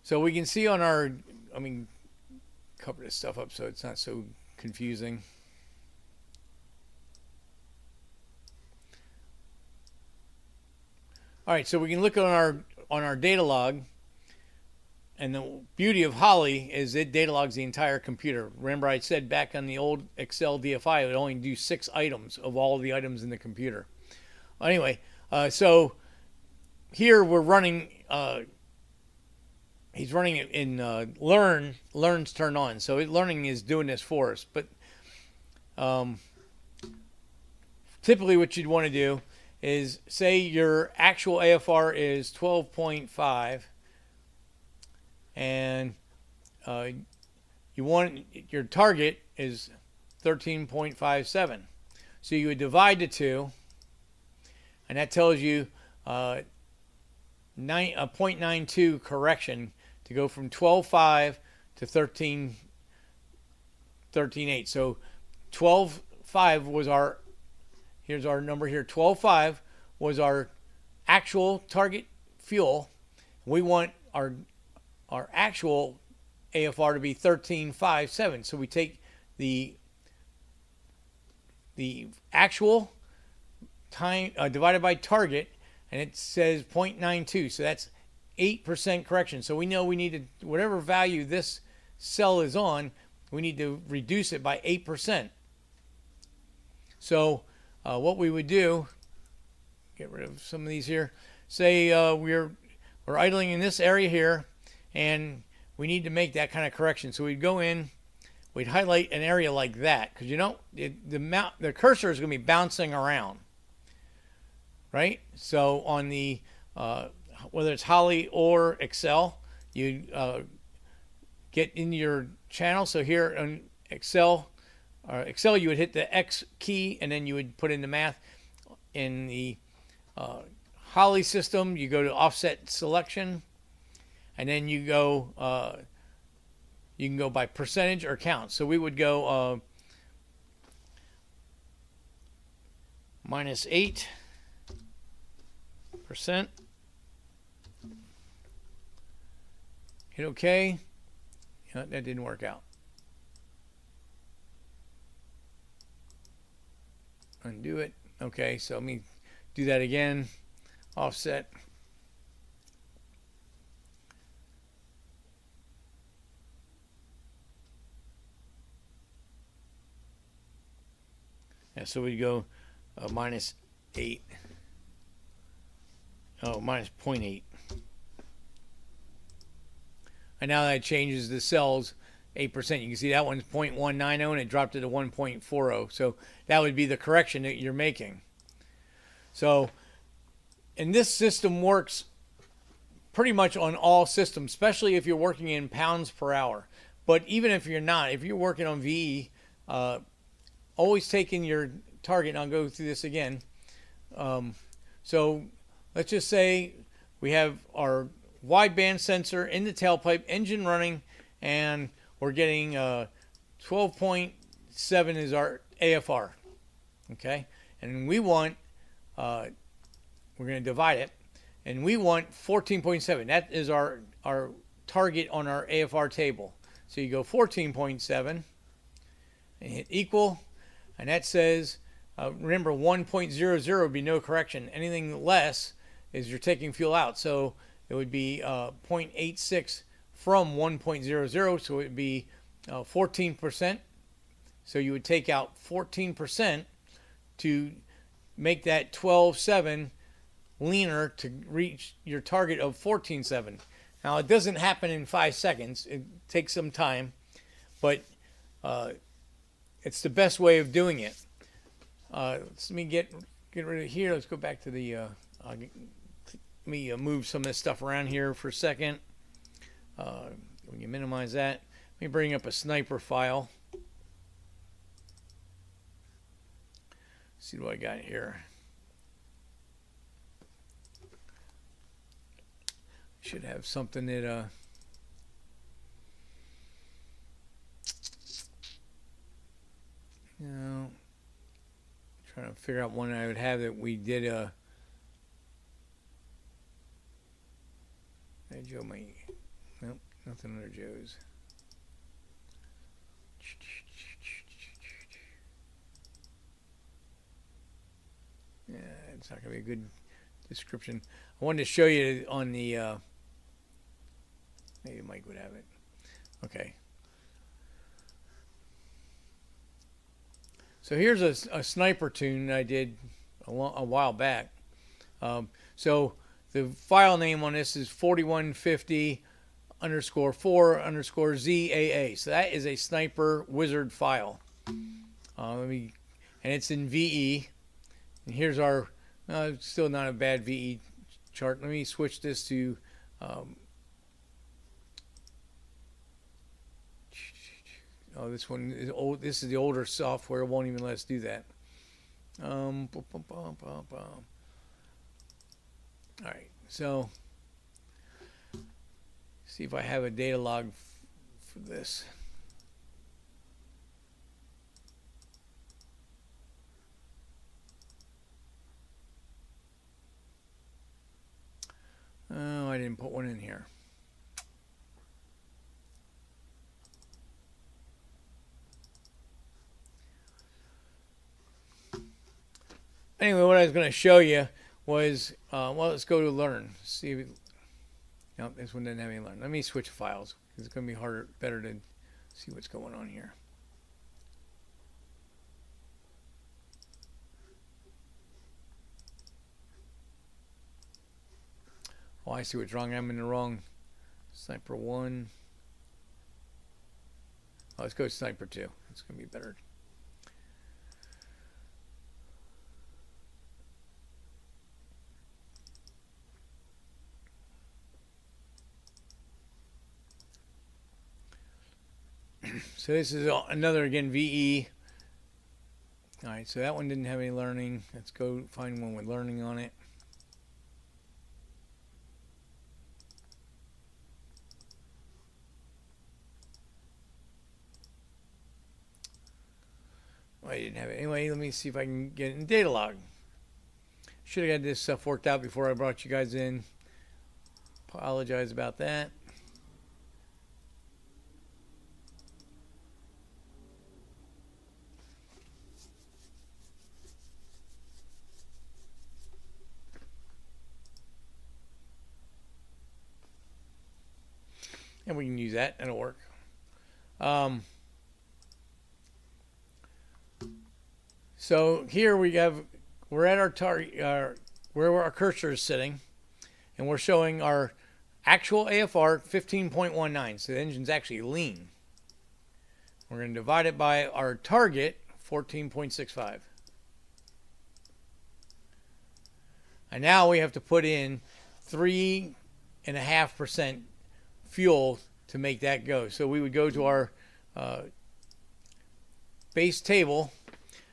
so we can see on our, cover this stuff up so it's not so confusing. All right, so we can look on our data log, and the beauty of Holly is it data logs the entire computer. Remember I said back on the old Excel DFI it would only do 6 items of all the items in the computer. Anyway, so here we're running, he's running it in learn's turned on, so learning is doing this for us. But typically what you'd want to do is say your actual AFR is 12.5 and you want your target is 13.57. So you would divide the two, and that tells you a 0.92 correction to go from 12.5 to 13.8. So 12.5 was our, here's our number here, 12.5 was our actual target fuel. We want our actual AFR to be 13.57. So we take the the actual time divided by target, and it says 0.92. So that's 8% correction. So we know we need to, whatever value this cell is on, we need to reduce it by 8%. So what we would do, get rid of some of these here. Say we're idling in this area here, and we need to make that kind of correction. So we'd go in, we'd highlight an area like that, because you know the cursor is going to be bouncing around, right? So on the whether it's Holly or Excel, you get in your channel. So here on Excel, you would hit the X key, and then you would put in the math. In the Holly system, you go to offset selection, and then you go. You can go by percentage or count. So we would go -8%. Hit OK. Yeah, that didn't work out. Undo it. Okay, so let me do that again. Offset. Yeah, so we go -8. Oh, -0.8. And now that changes the cells 8%. You can see that one's 0.190 and it dropped it to 1.40. So that would be the correction that you're making. So, and this system works pretty much on all systems, especially if you're working in pounds per hour. But even if you're not, if you're working on VE, always taking your target, and I'll go through this again. So let's just say we have our wideband sensor in the tailpipe, engine running, and we're getting 12.7 is our AFR. Okay, and we want, we're going to divide it, and we want 14.7. That is our target on our AFR table. So you go 14.7 and hit equal, and that says, remember 1.00 would be no correction. Anything less is you're taking fuel out. So it would be 0.86 from 1.00, so it would be 14%. So you would take out 14% to make that 12.7 leaner to reach your target of 14.7. Now it doesn't happen in 5 seconds. It takes some time, but it's the best way of doing it. Let me get rid of here. Let's go back to the. Let me move some of this stuff around here for a second. When you minimize that, let me bring up a sniper file. See what I got here. Should have something that trying to figure out one I would have that we did Joe might, nope, nothing under Joe's. Yeah, it's not gonna be a good description. I wanted to show you on the maybe Mike would have it. Okay. So here's a sniper tune I did a while back. So the file name on this is 4150_4_ZAA. So that is a sniper wizard file. And it's in VE. And here's our, still not a bad VE chart. Let me switch this to this one is old. This is the older software. It won't even let us do that. All right. So, see if I have a data log for this. Oh, I didn't put one in here. Anyway, what I was going to show you was, well, let's go to learn. See if nope, this one didn't have any learn. Let me switch files because it's going to be better to see what's going on here. Oh, I see what's wrong. I'm in the wrong sniper 1. Oh, let's go to sniper 2. It's going to be better. So this is another, again, VE. All right, so that one didn't have any learning. Let's go find one with learning on it. I didn't have it. Anyway, let me see if I can get it in data log. Should have got this stuff worked out before I brought you guys in. Apologize about that. And we can use that. That'll work. So here we're at our target, where our cursor is sitting, and we're showing our actual AFR 15.19. So the engine's actually lean. We're going to divide it by our target 14.65. And now we have to put in 3.5% fuel to make that go. So we would go to our base table.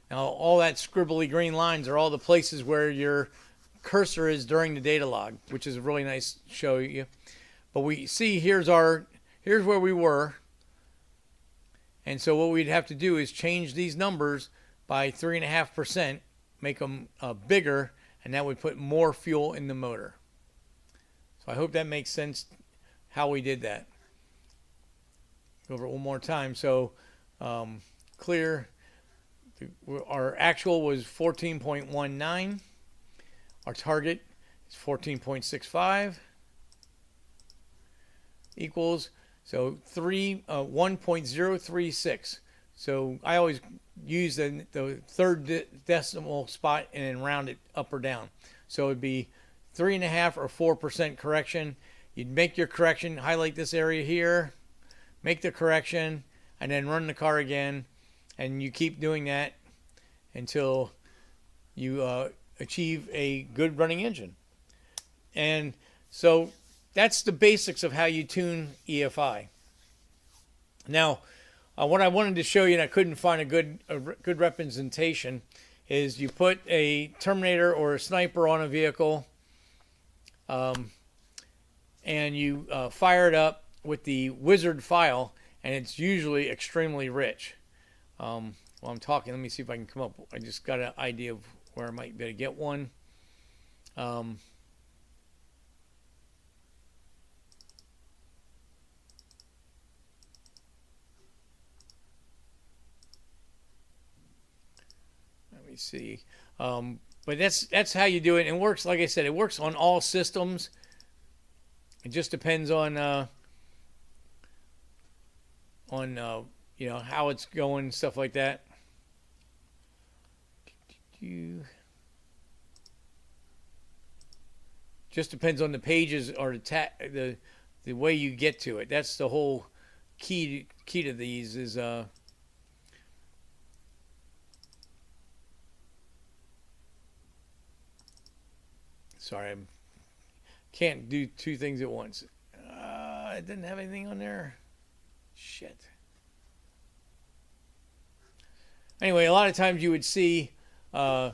Now all that scribbly green lines are all the places where your cursor is during the data log, which is a really nice to show you. But we see here's where we were. And so what we'd have to do is change these numbers by 3.5%, make them bigger, and that would put more fuel in the motor. So I hope that makes sense how we did that. Go over it one more time. So clear. Our actual was 14.19. Our target is 14.65 equals, so 1.036. So I always use the third decimal spot and then round it up or down. So it'd be 3.5 or 4% correction. You'd make your correction, highlight this area here, make the correction, and then run the car again. And you keep doing that until you achieve a good running engine. And so that's the basics of how you tune EFI. Now, what I wanted to show you, and I couldn't find a good representation, is you put a Terminator or a Sniper on a vehicle, and you fire it up with the wizard file, and it's usually extremely rich. While I'm talking, let me see if I can come up. I just got an idea of where I might be able to get one. Let me see. But that's how you do it. And it works, like I said, it works on all systems. It just depends on you know, how it's going, stuff like that. Just depends on the pages or the way you get to it. That's the whole key to these is sorry, I can't do two things at once. It didn't have anything on there. Shit. Anyway, a lot of times you would see you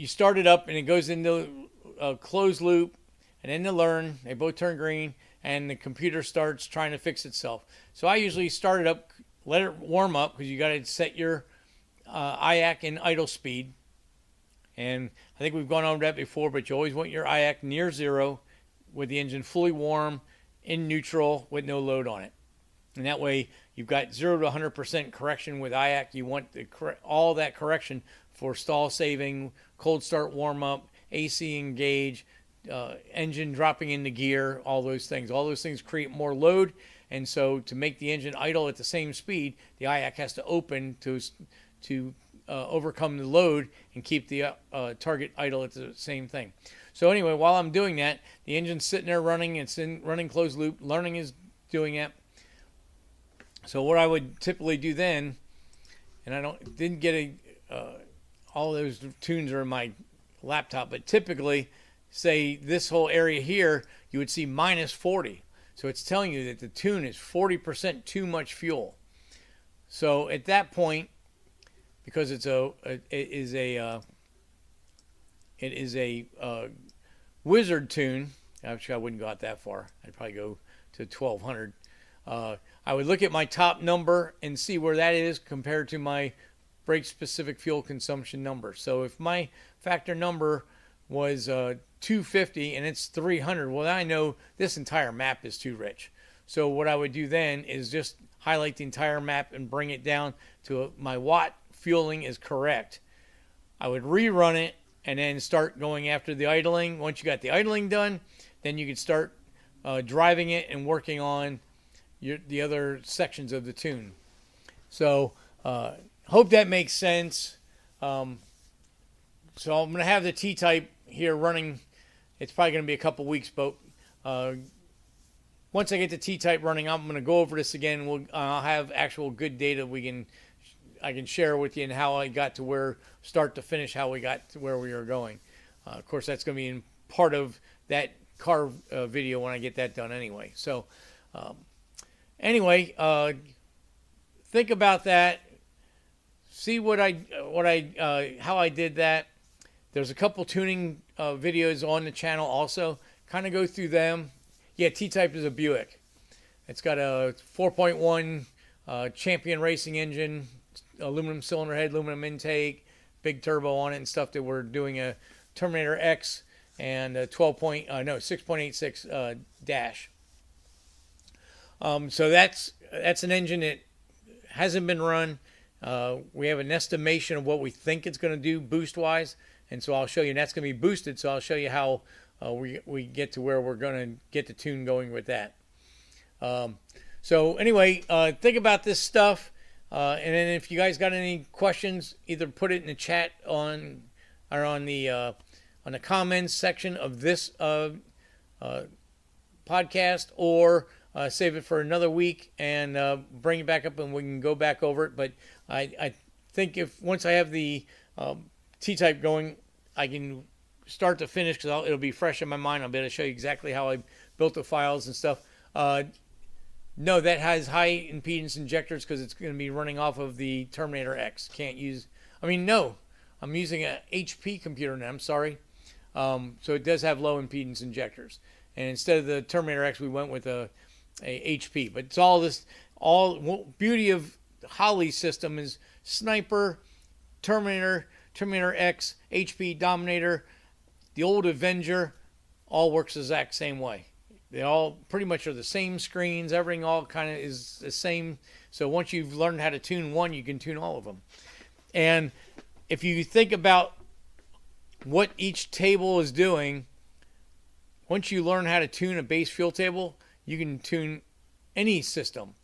start it up and it goes into a closed loop and then to learn. They both turn green and the computer starts trying to fix itself. So I usually start it up, let it warm up because you got to set your IAC in idle speed. And I think we've gone over that before, but you always want your IAC near zero with the engine fully warm in neutral with no load on it. And that way you've got 0 to 100% correction with IAC. You want all that correction for stall saving, cold start warm up, AC engage, engine dropping into gear, all those things. All those things create more load, and so to make the engine idle at the same speed, the IAC has to open to overcome the load and keep the target idle at the same thing. So anyway, while I'm doing that, the engine's sitting there running. It's in running closed loop. Learning is doing it. So what I would typically do then, and I didn't get all those tunes are in my laptop, but typically, say this whole area here, you would see minus 40. So it's telling you that the tune is 40% too much fuel. So at that point, because it is a wizard tune. Actually, I wouldn't go out that far. I'd probably go to 1200. I would look at my top number and see where that is compared to my brake specific fuel consumption number. So if my factor number was 250 and it's 300, well, I know this entire map is too rich. So what I would do then is just highlight the entire map and bring it down to my watt fueling is correct. I would rerun it and then start going after the idling. Once you got the idling done, then you could start driving it and working on the other sections of the tune. So hope that makes sense. So I'm going to have the T-Type here running. It's probably going to be a couple weeks, but once I get the T-Type running, I'm going to go over this again. I'll have actual good data I can share with you and how I got to where, start to finish, how we got to where we are going. Of course, that's going to be in part of that car video when I get that done anyway. So anyway, think about that. See how I did that. There's a couple tuning videos on the channel also. Kind of go through them. Yeah, T-Type is a Buick. It's got a 4.1 Champion Racing engine, aluminum cylinder head, aluminum intake, big turbo on it and stuff that we're doing a Terminator X and a 6.86 dash. So that's an engine that hasn't been run. We have an estimation of what we think it's going to do boost wise, and so I'll show you. And that's going to be boosted, so I'll show you how we get to where we're going to get the tune going with that. So anyway, think about this stuff, and then if you guys got any questions, either put it in the chat on the comments section of this podcast, or save it for another week and bring it back up and we can go back over it. But I think once I have the T-Type going, I can start to finish because it'll be fresh in my mind. I'll be able to show you exactly how I built the files and stuff. No, that has high impedance injectors because it's going to be running off of the Terminator X. No, I'm using a HP computer now. I'm sorry. So it does have low impedance injectors. And instead of the Terminator X, we went with a HP. But it's all beauty of Holly's system is Sniper, Terminator X, HP, Dominator, the old Avenger, all works the exact same way. They all pretty much are the same screens. Everything all kind of is the same. So once you've learned how to tune one, you can tune all of them. And if you think about what each table is doing, once you learn how to tune a base fuel table, you can tune any system.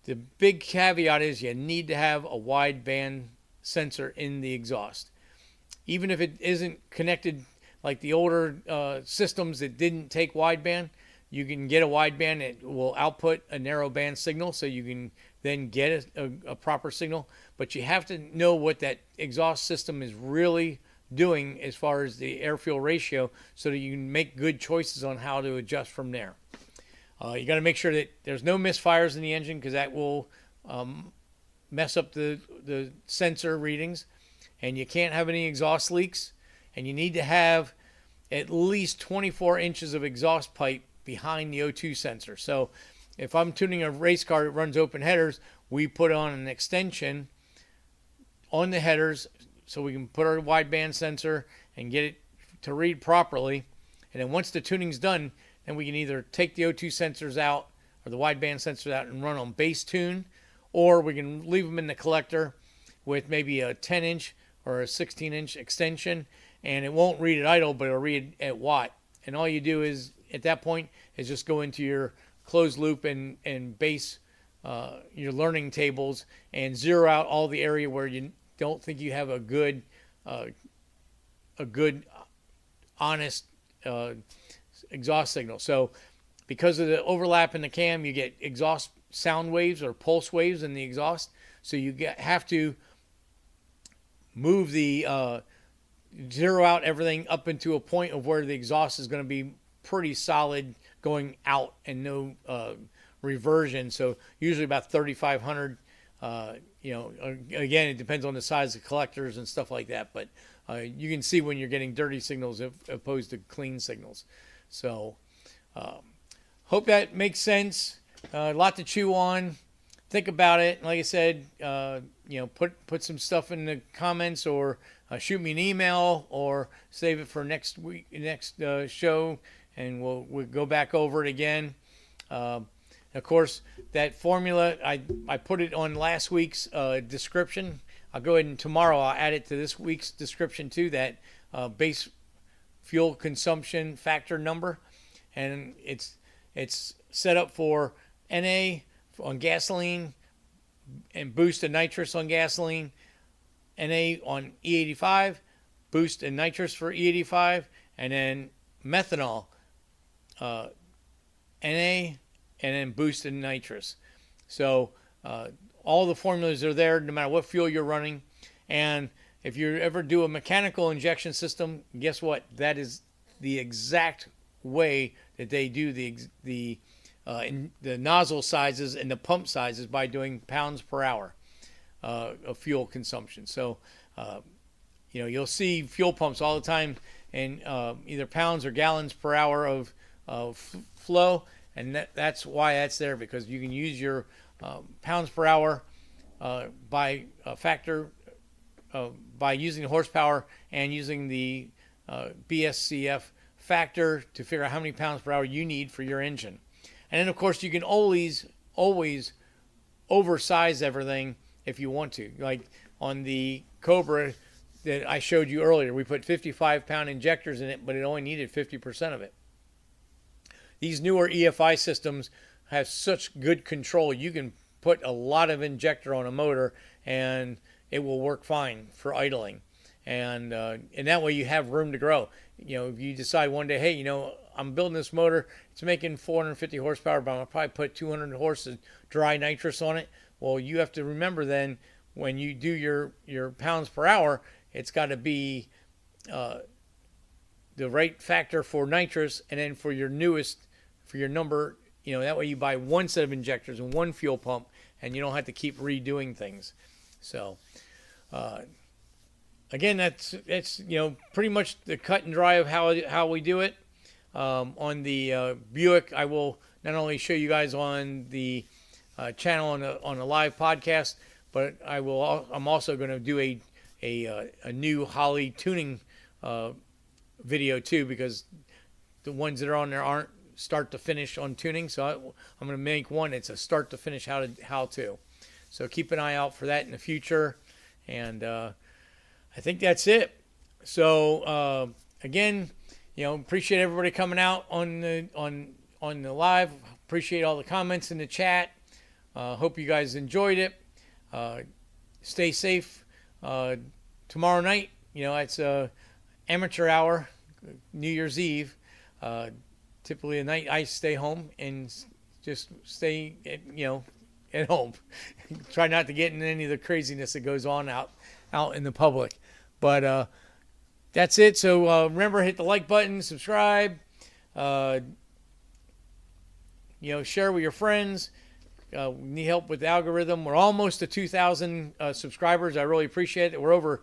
The big caveat is you need to have a wideband sensor in the exhaust. Even if it isn't connected like the older systems that didn't take wideband, you can get a wideband that will output a narrowband signal, so you can then get a proper signal. But you have to know what that exhaust system is really doing as far as the air-fuel ratio, so that you can make good choices on how to adjust from there. You got to make sure that there's no misfires in the engine, because that will mess up the sensor readings. And you can't have any exhaust leaks. And you need to have at least 24 inches of exhaust pipe behind the O2 sensor. So if I'm tuning a race car that runs open headers, we put on an extension on the headers so we can put our wideband sensor and get it to read properly. And then once the tuning's done, then we can either take the O2 sensors out or the wideband sensors out and run on base tune, or we can leave them in the collector with maybe a 10-inch or a 16-inch extension, and it won't read at idle, but it'll read at watt. And all you do is, at that point, is just go into your closed loop and base your learning tables and zero out all the area where you don't think you have a good honest exhaust signal. So because of the overlap in the cam, you get exhaust sound waves or pulse waves in the exhaust. So you have to move the zero out everything up into a point of where the exhaust is going to be pretty solid going out and no reversion. So usually about 3,500. Again, it depends on the size of collectors and stuff like that, but you can see when you're getting dirty signals opposed to clean signals. So hope that makes sense. A lot to chew on. Think about it. Like I said, put some stuff in the comments, or shoot me an email, or save it for next show, and we'll go back over it again. Of course, that formula, I put it on last week's description. I'll go ahead and tomorrow I'll add it to this week's description too, that base fuel consumption factor number. And it's set up for NA on gasoline and boost and nitrous on gasoline, NA on E85, boost and nitrous for E85, and then methanol, NA, and then boost and nitrous. So all the formulas are there no matter what fuel you're running. And if you ever do a mechanical injection system, guess what? That is the exact way that they do the nozzle sizes and the pump sizes, by doing pounds per hour of fuel consumption. So you'll see fuel pumps all the time in either pounds or gallons per hour of flow, and that's why that's there, because you can use your pounds per hour by a factor by using the horsepower and using the BSCF factor to figure out how many pounds per hour you need for your engine. And then, of course, you can always oversize everything if you want to. Like on the Cobra that I showed you earlier, we put 55-pound injectors in it, but it only needed 50% of it. These newer EFI systems have such good control. You can put a lot of injector on a motor, and it will work fine for idling. And that way you have room to grow. If you decide one day, hey, I'm building this motor, it's making 450 horsepower, but I'm going to probably put 200 horses dry nitrous on it. Well, you have to remember then, when you do your pounds per hour, it's got to be the right factor for nitrous, and then for your number, that way you buy one set of injectors and one fuel pump, and you don't have to keep redoing things. So, again, that's pretty much the cut and dry of how we do it. On the Buick, I will not only show you guys on the channel on a live podcast, but I'm also going to do a new Holly tuning video too, because the ones that are on there aren't start to finish on tuning. So I'm going to make one. It's a start to finish how to. So keep an eye out for that in the future. And I think that's it. So again, appreciate everybody coming out on the live. Appreciate all the comments in the chat. Hope you guys enjoyed it. Stay safe. Tomorrow night, it's amateur hour, New Year's Eve. Typically a night I stay home and just stay at home. Try not to get in any of the craziness that goes on out in the public. But that's it. So remember, hit the like button, subscribe, share with your friends. We need help with the algorithm. We're almost to 2,000 subscribers. I really appreciate it. We're over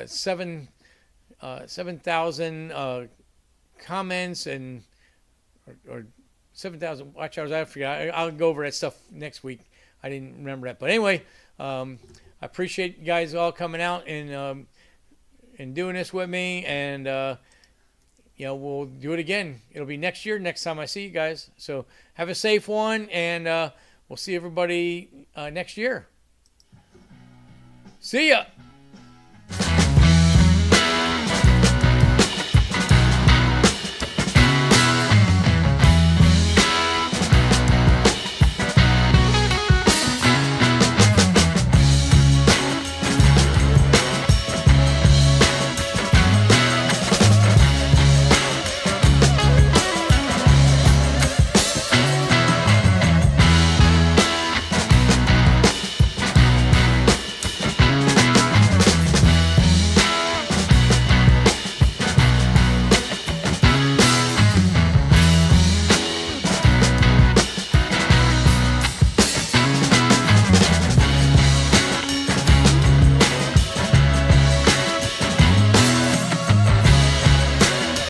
7,000 comments or 7,000 watch hours. I forgot. I'll go over that stuff next week. I didn't remember that. But anyway, I appreciate you guys all coming out and doing this with me. And, we'll do it again. It'll be next year, next time I see you guys. So have a safe one, and we'll see everybody next year. See ya.